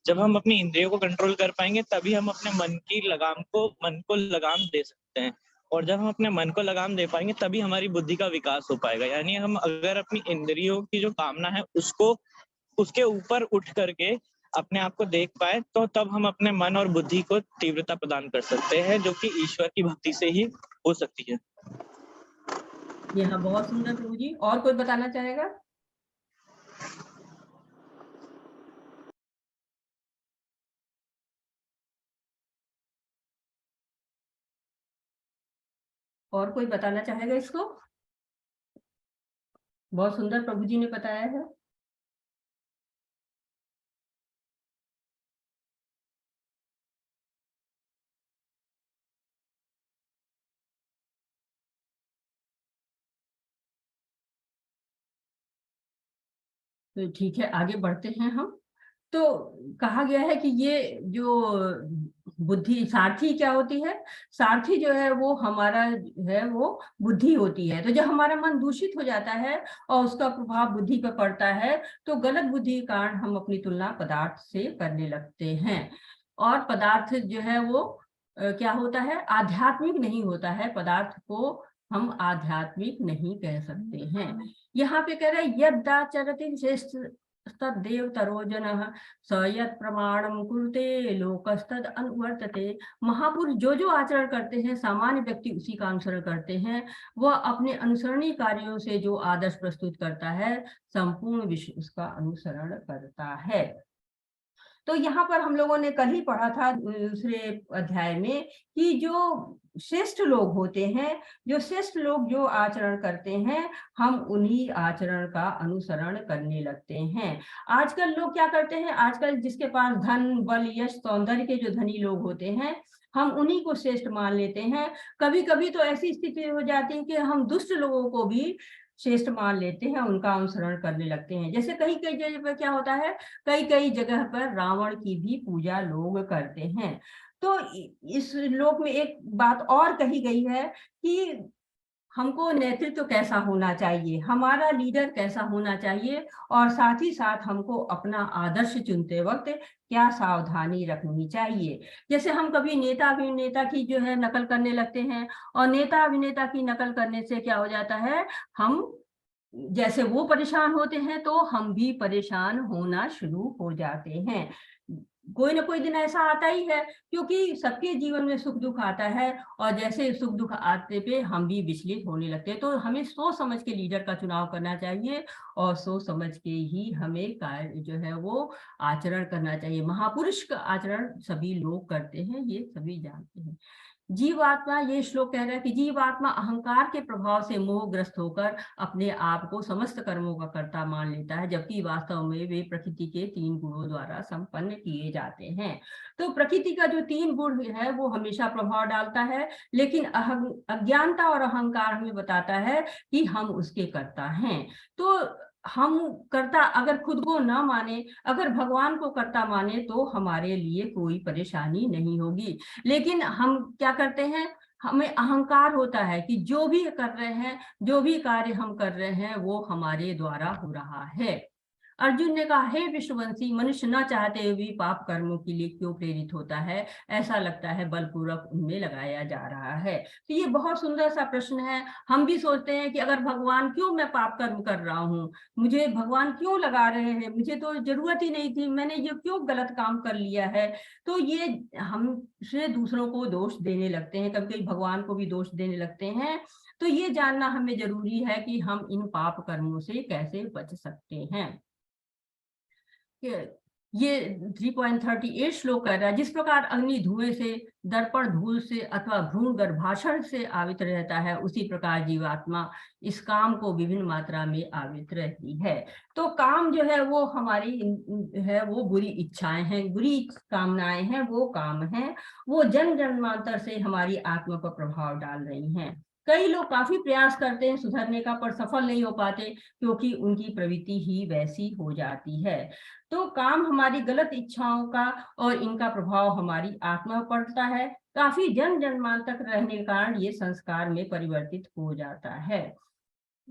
जब हम अपनी इंद्रियों को कंट्रोल कर पाएंगे तभी हम अपने मन को लगाम दे सकते हैं। और जब हम अपने मन को लगाम दे पाएंगे तभी हमारी बुद्धि का विकास हो पाएगा। यानी हम अगर अपनी इंद्रियों की जो कामना है उसके ऊपर उठ करके अपने आप को देख पाए तो तब हम अपने मन और बुद्धि को तीव्रता प्रदान कर सकते हैं, जो कि ईश्वर की भक्ति से ही हो सकती है। यहाँ बहुत सुंदर प्रभु जी। और कोई बताना चाहेगा? और कोई बताना चाहेगा इसको? बहुत सुंदर प्रभु जी ने बताया है। तो ठीक है, आगे बढ़ते हैं हम। तो कहा गया है कि ये जो बुद्धि, सारथी क्या होती है? सारथी जो है वो हमारा है, वो बुद्धि होती है। तो जब हमारा मन दूषित हो जाता है और उसका प्रभाव बुद्धि पर पड़ता है तो गलत बुद्धि के कारण हम अपनी तुलना पदार्थ से करने लगते हैं। और पदार्थ जो है वो क्या होता है? आध्यात्मिक नहीं होता है। पदार्थ को हम आध्यात्मिक नहीं कह सकते हैं। यहाँ पे कह रहे हैं यद्दाचरति श्रेष्ठ तद्देव तरोजनः स यत् प्रमाणम कुरुते लोकस्तद अनुवर्तते। महापुरुष जो आचरण करते हैं, सामान्य व्यक्ति उसी का अनुसरण करते हैं। वह अपने अनुसरणीय कार्यों से जो आदर्श प्रस्तुत करता है, संपूर्ण विश्व उसका अनुसरण करता है। तो यहाँ पर हम लोगों ने कल ही पढ़ा था दूसरे अध्याय में कि जो श्रेष्ठ लोग होते हैं, जो श्रेष्ठ लोग जो आचरण करते हैं, हम उन्हीं आचरण का अनुसरण करने लगते हैं। आजकल लोग क्या करते हैं? आजकल जिसके पास धन, बल, यश, सौंदर्य के जो धनी लोग होते हैं, हम उन्हीं को श्रेष्ठ मान लेते हैं। कभी कभी तो ऐसी स्थिति हो जाती है कि हम दुष्ट लोगों को भी श्रेष्ठ मान लेते हैं, उनका अनुसरण करने लगते हैं। जैसे कई कई जगह पर क्या होता है, कई कई जगह पर रावण की भी पूजा लोग करते हैं। तो इस श्लोक में एक बात और कही गई है कि हमको नेतृत्व कैसा होना चाहिए, हमारा लीडर कैसा होना चाहिए, और साथ ही साथ हमको अपना आदर्श चुनते वक्त क्या सावधानी रखनी चाहिए। जैसे हम कभी नेता अभिनेता की जो है नकल करने लगते हैं, और नेता अभिनेता की नकल करने से क्या हो जाता है, हम जैसे वो परेशान होते हैं तो हम भी परेशान होना शुरू हो जाते हैं। कोई ना कोई दिन ऐसा आता ही है, क्योंकि सबके जीवन में सुख दुख आता है, और जैसे सुख दुख आते पे हम भी विचलित होने लगते हैं। तो हमें सोच समझ के लीडर का चुनाव करना चाहिए, और सोच समझ के ही हमें कार्य जो है वो आचरण करना चाहिए। महापुरुष का आचरण सभी लोग करते हैं, ये सभी जानते हैं। जीवात्मा, ये श्लोक कह रहा है कि जीवात्मा अहंकार के प्रभाव से मोहग्रस्त होकर अपने आप को समस्त कर्मों का कर्ता मान लेता है, जबकि वास्तव में वे प्रकृति के 3 गुणों द्वारा संपन्न किए जाते हैं। तो प्रकृति का जो 3 गुण है वो हमेशा प्रभाव डालता है, लेकिन अज्ञानता और अहंकार हमें बताता है कि हम उसके कर्ता हैं। तो हम कर्ता अगर खुद को ना माने, अगर भगवान को कर्ता माने तो हमारे लिए कोई परेशानी नहीं होगी। लेकिन हम क्या करते हैं, हमें अहंकार होता है कि जो भी कर रहे हैं, जो भी कार्य हम कर रहे हैं वो हमारे द्वारा हो रहा है। अर्जुन ने कहा, हे विश्ववंशी, मनुष्य न चाहते हुए भी पाप कर्मों के लिए क्यों प्रेरित होता है? ऐसा लगता है बलपूर्वक उनमें लगाया जा रहा है। तो ये बहुत सुंदर सा प्रश्न है। हम भी सोचते हैं कि अगर भगवान, क्यों मैं पाप कर्म कर रहा हूँ, मुझे भगवान क्यों लगा रहे हैं, मुझे तो जरूरत ही नहीं थी, मैंने ये क्यों गलत काम कर लिया है। तो ये हम से दूसरों को दोष देने लगते हैं, कभी कभी भगवान को भी दोष देने लगते हैं। तो ये जानना हमें जरूरी है कि हम इन पाप कर्मों से कैसे बच सकते हैं। ये 3.38 श्लोक कह रहा है, जिस प्रकार अग्नि धुएं से, दर्पण धूल से अथवा भ्रूण गर्भाशय से आवित रहता है, उसी प्रकार जीवात्मा इस काम को विभिन्न मात्रा में आवित रहती है। तो काम जो है वो हमारी है, वो बुरी इच्छाएं हैं, बुरी कामनाएं हैं, वो काम हैं, वो जन्म जन्मांतर से हमारी आत्मा पर प्रभाव डाल रही हैं। कई लोग काफी प्रयास करते हैं सुधरने का, पर सफल नहीं हो पाते, क्योंकि उनकी प्रवृत्ति ही वैसी हो जाती है। तो काम हमारी गलत इच्छाओं का और इनका प्रभाव हमारी आत्मा पर पड़ता है। काफी जन्म जन्मांतर तक रहने के कारण ये संस्कार में परिवर्तित हो जाता है।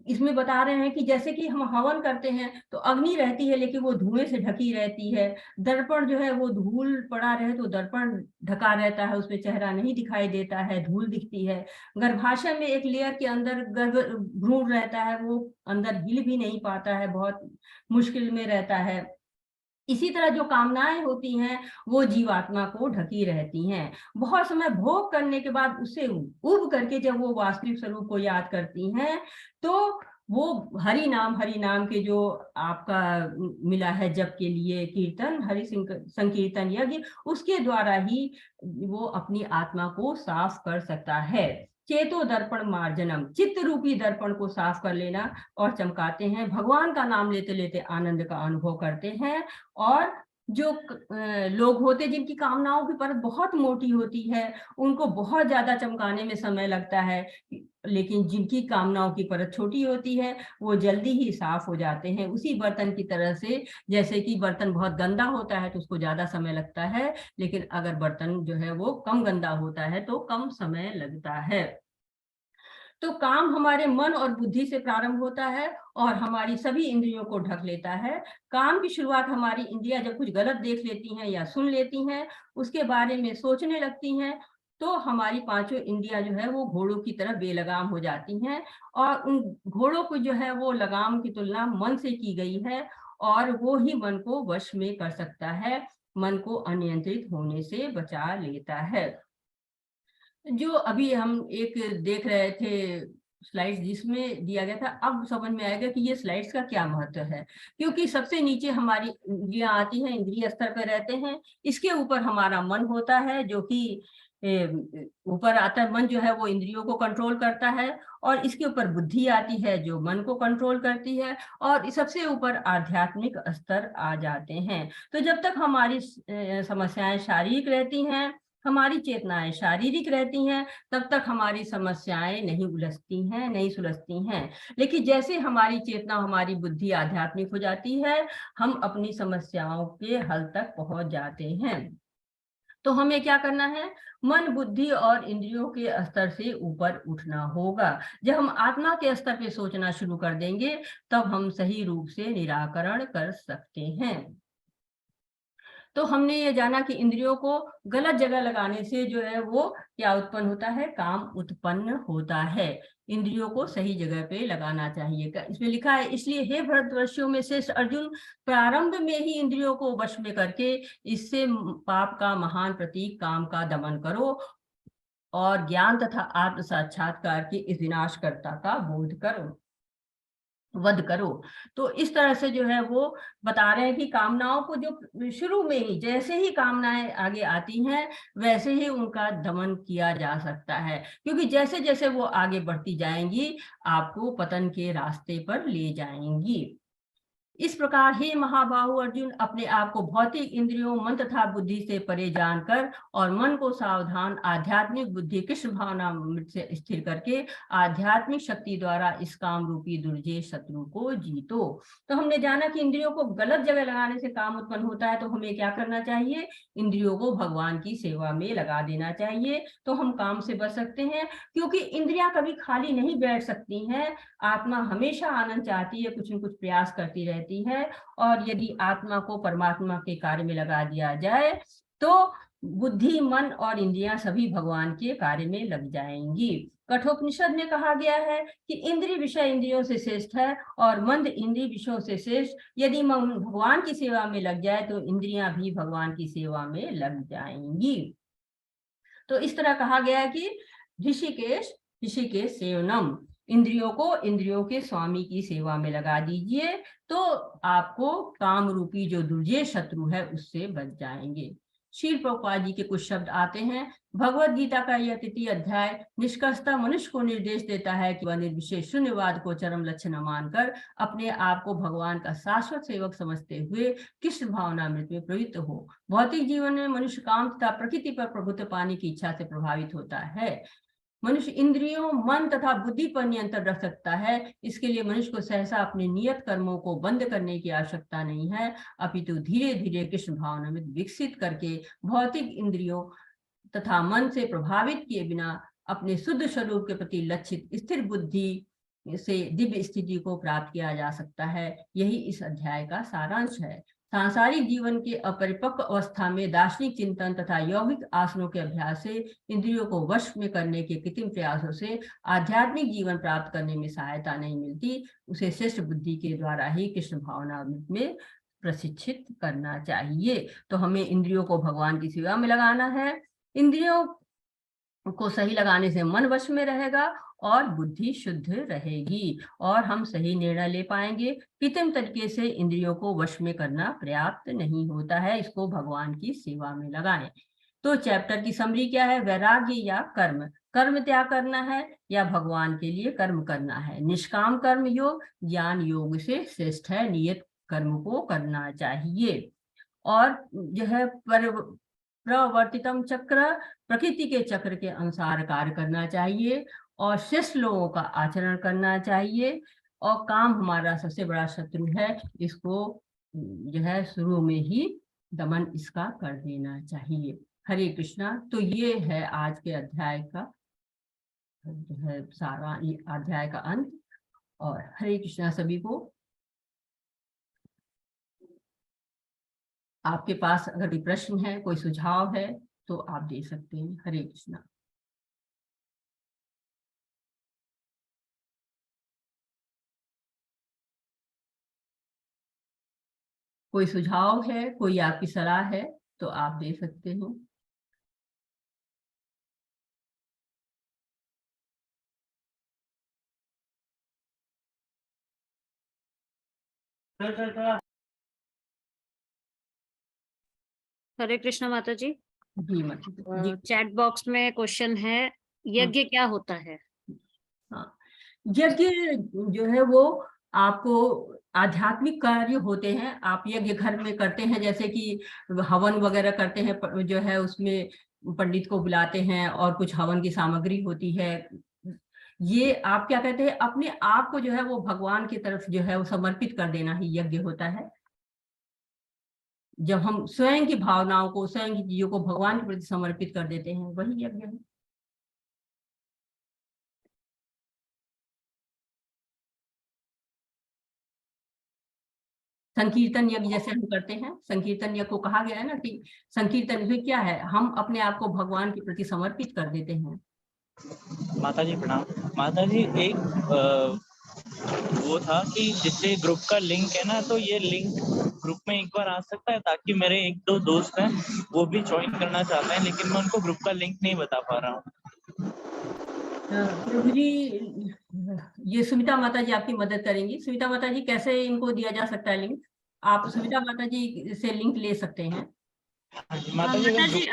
इसमें बता रहे हैं कि जैसे कि हम हवन करते हैं तो अग्नि रहती है लेकिन वो धुएं से ढकी रहती है। दर्पण जो है वो धूल पड़ा रहे तो दर्पण ढका रहता है, उसमें चेहरा नहीं दिखाई देता है, धूल दिखती है। गर्भाशय में एक लेयर के अंदर भ्रूण रहता है, वो अंदर हिल भी नहीं पाता है, बहुत मुश्किल में रहता है। इसी तरह जो कामनाएं होती हैं वो जीवात्मा को ढकी रहती हैं। बहुत समय भोग करने के बाद उससे उब करके जब वो वास्तविक स्वरूप को याद करती हैं तो वो हरि नाम के जो आपका मिला है जप के लिए कीर्तन, हरि संकीर्तन यज्ञ, उसके द्वारा ही वो अपनी आत्मा को साफ कर सकता है। चेतो दर्पण मार्जनम, चित्त रूपी दर्पण को साफ कर लेना और चमकाते हैं। भगवान का नाम लेते लेते आनंद का अनुभव करते हैं। और जो लोग होते जिनकी कामनाओं की परत बहुत मोटी होती है, उनको बहुत ज्यादा चमकाने में समय लगता है, लेकिन जिनकी कामनाओं की परत छोटी होती है वो जल्दी ही साफ हो जाते हैं। उसी बर्तन की तरह से, जैसे कि बर्तन बहुत गंदा होता है तो उसको ज्यादा समय लगता है, लेकिन अगर बर्तन जो है वो कम गंदा होता है तो कम समय लगता है। तो काम हमारे मन और बुद्धि से प्रारंभ होता है और हमारी सभी इंद्रियों को ढक लेता है। काम की शुरुआत हमारी इंद्रियां जब कुछ गलत देख लेती हैं या सुन लेती हैं, उसके बारे में सोचने लगती हैं, तो हमारी पांचों इंद्रियां जो है वो घोड़ों की तरह बेलगाम हो जाती हैं। और उन घोड़ों को जो है वो लगाम की तुलना मन से की गई है, और वो ही मन को वश में कर सकता है, मन को अनियंत्रित होने से बचा लेता है। जो अभी हम एक देख रहे थे स्लाइड्स जिसमें दिया गया था, अब समझ में आएगा कि ये स्लाइड्स का क्या महत्व है। क्योंकि सबसे नीचे हमारी इंद्रियां आती हैं, इंद्रिय स्तर पर रहते हैं, इसके ऊपर हमारा मन होता है जो कि ऊपर आता है। मन जो है वो इंद्रियों को कंट्रोल करता है, और इसके ऊपर बुद्धि आती है जो मन को कंट्रोल करती है, और सबसे ऊपर आध्यात्मिक स्तर आ जाते हैं। तो जब तक हमारी समस्याएं शारीरिक रहती हैं, हमारी चेतनाएं शारीरिक रहती हैं, तब तक हमारी समस्याएं नहीं उलझती हैं, नहीं सुलझती हैं। लेकिन जैसे हमारी चेतना, हमारी बुद्धि आध्यात्मिक हो जाती है, हम अपनी समस्याओं के हल तक पहुंच जाते हैं। तो हमें क्या करना है? मन, बुद्धि और इंद्रियों के स्तर से ऊपर उठना होगा। जब हम आत्मा के स्तर पे सोचना शुरू कर देंगे, तब हम सही रूप से निराकरण कर सकते हैं। तो हमने ये जाना कि इंद्रियों को गलत जगह लगाने से जो है वो क्या उत्पन्न होता है? काम उत्पन्न होता है। इंद्रियों को सही जगह पे लगाना चाहिए। इसमें लिखा है, इसलिए हे भरतवर्षियों में श्रेष्ठ अर्जुन, प्रारंभ में ही इंद्रियों को वश में करके इससे पाप का महान प्रतीक काम का दमन करो, और ज्ञान तथा आत्म साक्षात्कार के इस विनाशकर्ता का बोध करो, वध करो। तो इस तरह से जो है वो बता रहे हैं कि कामनाओं को जो शुरू में ही, जैसे ही कामनाएं आगे आती हैं, वैसे ही उनका दमन किया जा सकता है। क्योंकि जैसे जैसे वो आगे बढ़ती जाएंगी, आपको पतन के रास्ते पर ले जाएंगी। इस प्रकार हे महाबाहु अर्जुन, अपने आप को भौतिक इंद्रियों, मन तथा बुद्धि से परे जानकर और मन को सावधान आध्यात्मिक बुद्धि कृष्ण भावना से स्थिर करके आध्यात्मिक शक्ति द्वारा इस काम रूपी दुर्जय शत्रु को जीतो। तो हमने जाना कि इंद्रियों को गलत जगह लगाने से काम उत्पन्न होता है, तो हमें क्या करना चाहिए? इंद्रियों को भगवान की सेवा में लगा देना चाहिए, तो हम काम से बच सकते हैं। क्योंकि इंद्रियां कभी खाली नहीं बैठ सकती हैं, आत्मा हमेशा आनंद चाहती है, कुछ न कुछ प्रयास करती रहती है। और यदि आत्मा को परमात्मा के कार्य में लगा दिया जाए तो बुद्धि, मन और इंद्रियां सभी भगवान के कार्य में लग जाएंगी। कठोपनिषद में कहा गया है कि इंद्रिय विषय इंद्रियों से श्रेष्ठ है और मंद इंद्रिय विषयों से श्रेष्ठ। यदि मन भगवान की सेवा में लग जाए तो इंद्रियां भी भगवान की सेवा में लग जाएंगी। तो इस तरह कहा गया है कि ऋषिकेश सेवनम, इंद्रियों को इंद्रियों के स्वामी की सेवा में लगा दीजिए, तो आपको काम रूपी जो दुर्जय शत्रु है उससे बच जाएंगे। श्रील प्रभुपाद जी के कुछ शब्द आते हैं। भगवत गीता का यह 3 अध्याय निष्कर्षतः मनुष्य को निर्देश देता है कि वह निर्विशेष शून्यवाद को चरम लक्ष्य न मानकर अपने आप को भगवान का शाश्वत सेवक समझते हुए कृष्ण भावनामृत में प्रवृत्त हो। भौतिक जीवन में मनुष्य काम तथा प्रकृति पर प्रभुत्व पाने की इच्छा से प्रभावित होता है। मनुष्य इंद्रियों, मन तथा बुद्धि पर नियंत्रण रख सकता है। इसके लिए मनुष्य को सहसा अपने नियत कर्मों को बंद करने की आवश्यकता नहीं है, अपितु धीरे धीरे कृष्ण भावना में विकसित करके भौतिक इंद्रियों तथा मन से प्रभावित किए बिना अपने शुद्ध स्वरूप के प्रति लक्षित स्थिर बुद्धि से दिव्य स्थिति को प्राप्त किया जा सकता है। यही इस अध्याय का सारांश है। सांसारिक जीवन के अपरिपक्व अवस्था में दार्शनिक चिंतन तथा यौगिक आसनों के अभ्यास से इंद्रियों को वश में करने के कृत्रिम प्रयासों से आध्यात्मिक जीवन प्राप्त करने में सहायता नहीं मिलती। उसे श्रेष्ठ बुद्धि के द्वारा ही कृष्ण भावना में प्रशिक्षित करना चाहिए। तो हमें इंद्रियों को भगवान की सेवा में लगाना है। इंद्रियों को सही लगाने से मन वश में रहेगा और बुद्धि शुद्ध रहेगी और हम सही निर्णय ले पाएंगे। कृत्रिम तरीके से इंद्रियों को वश में करना पर्याप्त नहीं होता है, इसको भगवान की सेवा में लगाएं। तो चैप्टर की समरी क्या है? वैराग्य या कर्म, कर्म त्याग करना है या भगवान के लिए कर्म करना है। निष्काम कर्म योग ज्ञान योग से श्रेष्ठ है, नियत कर्म को करना चाहिए। और जो है प्रवर्तितम चक्र, प्रकृति के चक्र के अनुसार कार्य करना चाहिए और श्रेष्ठ लोगों का आचरण करना चाहिए। और काम हमारा सबसे बड़ा शत्रु है, इसको जो है शुरू में ही दमन इसका कर देना चाहिए। हरे कृष्णा। तो ये है आज के अध्याय का जो है सारा अध्याय का अंत। और हरे कृष्णा सभी को। आपके पास अगर कोई प्रश्न है, कोई सुझाव है तो आप दे सकते हैं। हरे कृष्णा। कोई सुझाव है, कोई आपकी सलाह है तो आप दे सकते हैं। हरे कृष्णा माता जी। जी माता जी। चैट बॉक्स में क्वेश्चन है, यज्ञ क्या होता है? हाँ, यज्ञ जो है वो आपको आध्यात्मिक कार्य होते हैं। आप यज्ञ घर में करते हैं, जैसे कि हवन वगैरह करते हैं, जो है उसमें पंडित को बुलाते हैं और कुछ हवन की सामग्री होती है। ये आप क्या कहते हैं, अपने आप को जो है वो भगवान की तरफ जो है वो समर्पित कर देना ही यज्ञ होता है। जब हम स्वयं की भावनाओं को, स्वयं की चीजों को भगवान के प्रति समर्पित कर देते हैं, वही यज्ञ है। संकीर्तन यज्ञ जैसे हम करते हैं, संकीर्तन यज्ञ को कहा गया है ना कि संकीर्तन यज्ञ क्या है, हम अपने आप को भगवान के प्रति समर्पित कर देते हैं। माता जी प्रणाम। माता जी एक वो था कि जिससे ग्रुप का लिंक है ना, तो ये लिंक ग्रुप में एक बार आ सकता है, ताकि मेरे 1-2 दोस्त हैं वो भी ज्वाइन करना चाहते हैं, लेकिन मैं उनको ग्रुप का लिंक नहीं बता पा रहा हूँ। प्रभु जी, ये सुमिता माता जी आपकी मदद करेंगी। सुमिता माता जी, कैसे इनको दिया जा सकता है लिंक? आप सुमिता माता जी से लिंक ले सकते हैं। माता जी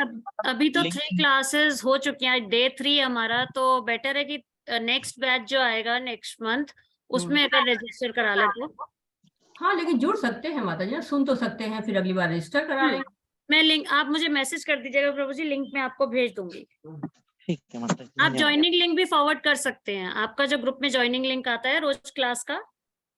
अभी तो 3 क्लासेस हो चुकी हैं, डे 3 हमारा, तो बेटर है कि नेक्स्ट बैच जो आएगा नेक्स्ट मंथ उसमें अगर रजिस्टर करा ले तो। हाँ, लेकिन जुड़ सकते हैं माता जी, सुन तो सकते हैं, फिर अगली बार रजिस्टर करा लेंगे। मैं लिंक, आप मुझे मैसेज कर दीजिएगा प्रभु जी, लिंक मैं आपको भेज दूंगी। ठीक है माता जी, आप धन्यवाद। ज्वाइनिंग लिंक भी फॉरवर्ड कर सकते हैं, आपका जो ग्रुप में ज्वाइनिंग लिंक आता है रोज क्लास का,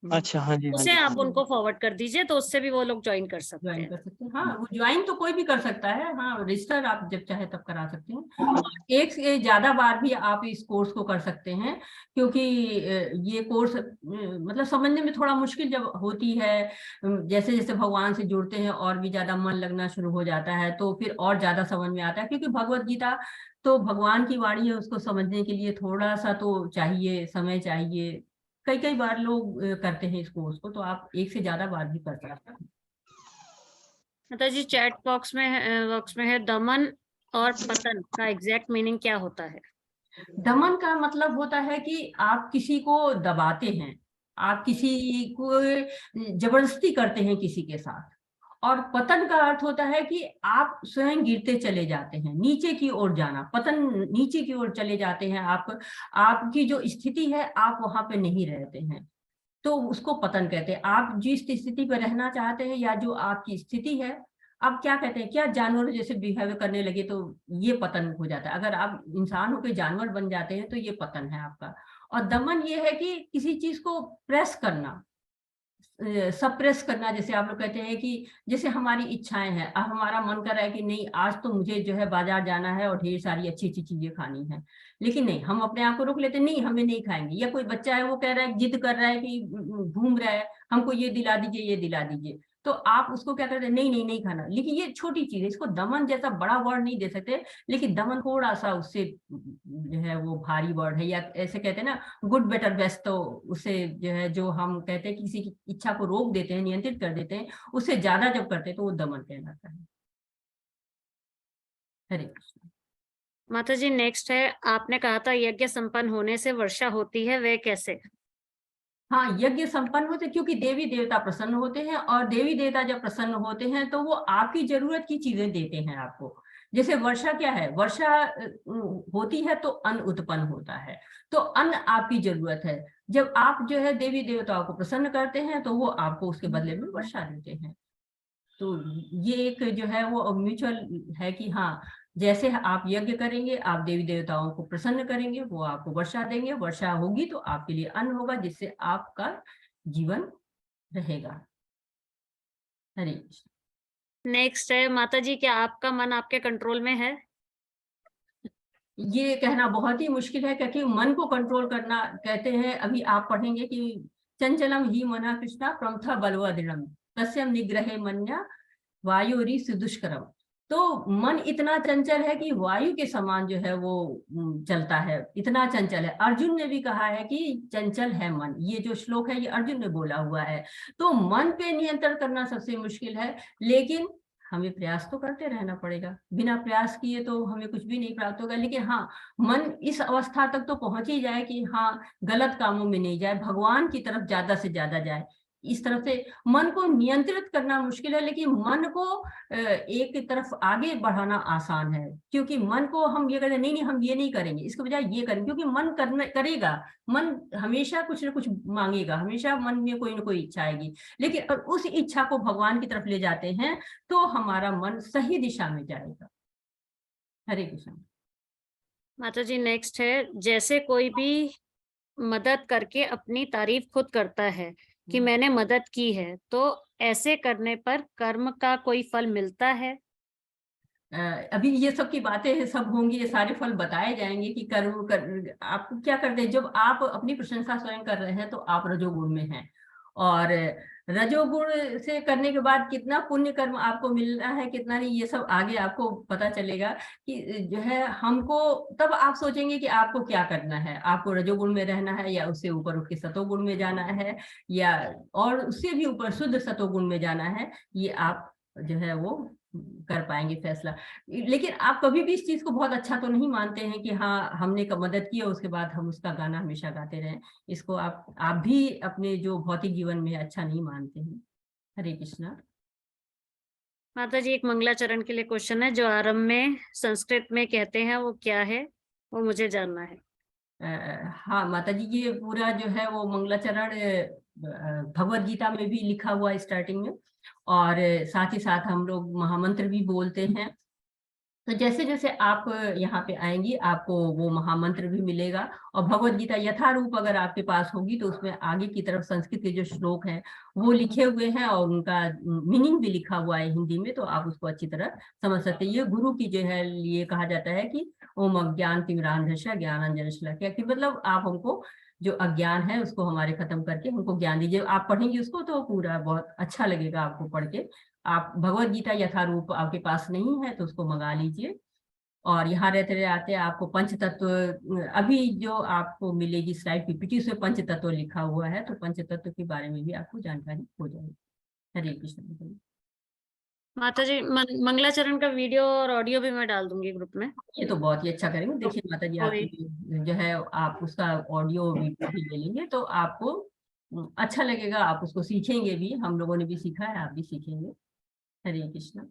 अच्छा, हाँ जी, हाँ उसे जी, आप हाँ जी। उनको फॉरवर्ड कर दीजिए, तो उससे भी वो लोग ज्वाइन कर सकते ज्वाइन हैं। कर सकते हैं। हाँ, वो ज्वाइन तो कोई भी कर सकता है। हाँ, रजिस्टर आप जब चाहे तब करा सकते हैं। और एक से ज्यादा बार भी आप इस कोर्स को कर सकते हैं, क्योंकि ये कोर्स मतलब समझने में थोड़ा मुश्किल जब होती है, जैसे जैसे भगवान से जुड़ते हैं और भी ज्यादा मन लगना शुरू हो जाता है, तो फिर और ज्यादा समझ में आता है। क्योंकि भगवत गीता तो भगवान की वाणी है, उसको समझने के लिए थोड़ा सा तो चाहिए, समय चाहिए। कई कई बार लोग करते हैं इस कोर्स को, तो आप एक से ज्यादा बार भी कर सकते हैं। माता जी चैट बॉक्स में है दमन और पतन का एग्जैक्ट मीनिंग क्या होता है? दमन का मतलब होता है कि आप किसी को दबाते हैं, आप किसी को जबरदस्ती करते हैं किसी के साथ। और पतन का अर्थ होता है कि आप स्वयं गिरते चले जाते हैं, नीचे की ओर जाना। पतन, नीचे की ओर चले जाते हैं आप, आपकी जो स्थिति है आप वहां पे नहीं रहते हैं, तो उसको पतन कहते हैं। आप जिस स्थिति पर रहना चाहते हैं या जो आपकी स्थिति है, आप क्या कहते हैं, क्या जानवर जैसे बिहेव करने लगे, तो ये पतन हो जाता है। अगर आप इंसान होकर जानवर बन जाते हैं तो ये पतन है आपका। और दमन ये है कि किसी चीज को प्रेस करना, सप्रेस करना। जैसे आप लोग कहते हैं कि जैसे हमारी इच्छाएं हैं, अब हमारा मन कर रहा है कि नहीं आज तो मुझे जो है बाजार जाना है और ढेर सारी अच्छी अच्छी चीजें खानी है, लेकिन नहीं, हम अपने आप को रोक लेते, नहीं हमें नहीं खाएंगे। या कोई बच्चा है वो कह रहा है, जिद कर रहा है कि घूम रहा है, हमको ये दिला दीजिए ये दिला दीजिए, तो आप उसको क्या करते हैं, नहीं नहीं नहीं खाना। लेकिन ये छोटी चीज है, इसको दमन जैसा बड़ा वर्ड नहीं दे सकते, लेकिन दमन थोड़ा सा उससे जो है वो भारी वर्ड है। या ऐसे कहते हैं ना, गुड बेटर बेस्ट, तो उसे जो है, जो हम कहते हैं किसी की इच्छा को रोक देते हैं, नियंत्रित कर देते हैं, उससे ज्यादा जब करते हैं तो वो दमन कहलाता है। हरे कृष्ण। माता जी नेक्स्ट है, आपने कहा था यज्ञ संपन्न होने से वर्षा होती है, वे कैसे? हाँ, यज्ञ संपन्न होते क्योंकि देवी देवता प्रसन्न होते हैं, और देवी देवता जब प्रसन्न होते हैं तो वो आपकी जरूरत की चीजें देते हैं आपको। जैसे वर्षा क्या है, वर्षा होती है तो अन्न उत्पन्न होता है, तो अन्न आपकी जरूरत है। जब आप जो है देवी देवताओं को प्रसन्न करते हैं तो वो आपको उसके बदले में वर्षा देते हैं। तो ये एक जो है वो म्यूचुअल है कि हाँ, जैसे आप यज्ञ करेंगे, आप देवी देवताओं को प्रसन्न करेंगे, वो आपको वर्षा देंगे, वर्षा होगी तो आपके लिए अन्न होगा, जिससे आपका जीवन रहेगा। हरे कृष्ण। नेक्स्ट है माता जी, क्या आपका मन आपके कंट्रोल में है? ये कहना बहुत ही मुश्किल है, क्योंकि मन को कंट्रोल करना, कहते हैं अभी आप पढ़ेंगे कि चंचलम ही मना कृष्णा प्रमथा बलवा दृढ़म तस्यम निग्रहे मन्या वायुरी सुदुष्करम। तो मन इतना चंचल है कि वायु के समान जो है वो चलता है, इतना चंचल है। अर्जुन ने भी कहा है कि चंचल है मन, ये जो श्लोक है ये अर्जुन ने बोला हुआ है। तो मन पे नियंत्रण करना सबसे मुश्किल है, लेकिन हमें प्रयास तो करते रहना पड़ेगा। बिना प्रयास किए तो हमें कुछ भी नहीं प्राप्त होगा। लेकिन हाँ, मन इस अवस्था तक तो पहुंच ही जाए कि हाँ, गलत कामों में नहीं जाए, भगवान की तरफ ज्यादा से ज्यादा जाए। इस तरफ से मन को नियंत्रित करना मुश्किल है, लेकिन मन को एक तरफ आगे बढ़ाना आसान है। क्योंकि मन को हम ये कहते हैं, नहीं नहीं हम ये नहीं करेंगे, इसके बजाय ये करेंगे, क्योंकि मन करेगा, मन हमेशा कुछ ना कुछ मांगेगा, हमेशा मन में कोई ना कोई इच्छा आएगी। लेकिन अगर उस इच्छा को भगवान की तरफ ले जाते हैं तो हमारा मन सही दिशा में जाएगा। हरे कृष्ण। माता जी नेक्स्ट है, जैसे कोई भी मदद करके अपनी तारीफ खुद करता है कि मैंने मदद की है, तो ऐसे करने पर कर्म का कोई फल मिलता है? अभी ये सब की बातें सब होंगी, ये सारे फल बताए जाएंगे कि आप क्या करते हैं। जब आप अपनी प्रशंसा स्वयं कर रहे हैं तो आप रजोगुण में हैं, और रजोगुण से करने के बाद कितना पुण्य कर्म आपको मिल रहा है कितना नहीं, ये सब आगे आपको पता चलेगा कि जो है हमको। तब आप सोचेंगे कि आपको क्या करना है, आपको रजोगुण में रहना है या उससे ऊपर उठ के सतोगुण में जाना है, या और उससे भी ऊपर शुद्ध सतोगुण में जाना है। ये आप जो है वो कर पाएंगे फैसला। लेकिन आप कभी भी इस चीज को बहुत अच्छा तो नहीं मानते हैं कि हाँ हमने मदद की और उसके बाद हम उसका गाना हमेशा गाते रहें। इसको आप भी अपने जो भौतिक जीवन में अच्छा नहीं मानते हैं। हरे कृष्णा। माता जी एक मंगलाचरण के लिए क्वेश्चन है, जो आरंभ में संस्कृत में कहते हैं वो क्या है, वो मुझे जानना है। हाँ माता जी, ये पूरा जो है वो मंगलाचरण भगवत गीता में भी लिखा हुआ है स्टार्टिंग में, और साथ ही साथ हम लोग महामंत्र भी बोलते हैं। तो जैसे जैसे आप यहाँ पे आएंगी आपको वो महामंत्र भी मिलेगा, और भगवत गीता यथारूप अगर आपके पास होगी तो उसमें आगे की तरफ संस्कृत के जो श्लोक हैं वो लिखे हुए हैं और उनका मीनिंग भी लिखा हुआ है हिंदी में, तो आप उसको अच्छी तरह समझ सकते हैं। ये गुरु की जो है ये कहा जाता है कि ओम अज्ञान तिमिरांधस्य ज्ञानांजन शलाकया, कि मतलब आप हमको जो अज्ञान है उसको हमारे खत्म करके हमको ज्ञान दीजिए। आप पढ़ेंगे उसको तो पूरा बहुत अच्छा लगेगा आपको पढ़ के। आप भगवत गीता यथारूप आपके पास नहीं है तो उसको मंगा लीजिए। और यहाँ रहते आते आपको पंच तत्व, अभी जो आपको मिलेगी स्लाइड पीपीटी उसमें पंच तत्व लिखा हुआ है, तो पंच तत्व के बारे में भी आपको जानकारी हो जाएगी। हरे कृष्ण। माता जी मंगलाचरण का वीडियो और ऑडियो भी मैं डाल दूंगी ग्रुप में। ये तो बहुत ही अच्छा करेंगे। देखिए माता जी आप जो है आप उसका ऑडियो वीडियो भी ले लेंगे तो आपको अच्छा लगेगा, आप उसको सीखेंगे भी, हम लोगों ने भी सीखा है, आप भी सीखेंगे। हरे कृष्ण।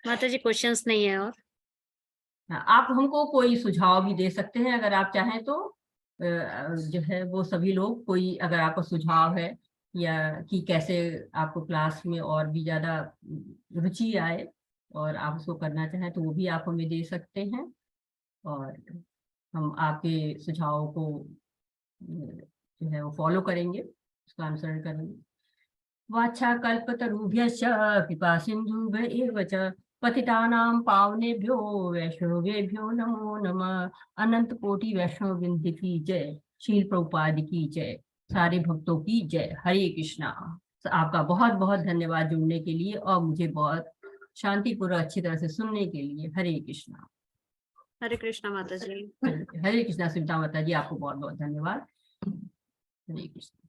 माता जी क्वेश्चंस नहीं है और आप हमको कोई सुझाव भी दे सकते हैं अगर आप चाहें तो, जो है वो सभी लोग, कोई अगर आपका सुझाव है या कि कैसे आपको क्लास में और भी ज्यादा रुचि आए और आप उसको करना चाहें तो वो भी आप हमें दे सकते हैं, और हम आपके सुझावों को जो है वो फॉलो करेंगे, उसका अनुसरण करेंगे। वाचा कल्पतरुभ्यश्च कृपा सिन्धुभ्य एव च पतितानां पावनेभ्यो वैष्णवेभ्यो नमो नमः। अनंत कोटि वैष्णव वृंद की जय, शील प्रभुपाद की जय, सारे भक्तों की जय। हरे कृष्णा। आपका बहुत बहुत धन्यवाद जुड़ने के लिए और मुझे बहुत शांतिपूर्वक अच्छी तरह से सुनने के लिए। हरे कृष्णा। हरे कृष्णा माता जी। हरे कृष्णा। सुविधा माता जी आपको बहुत बहुत धन्यवाद। हरे कृष्णा।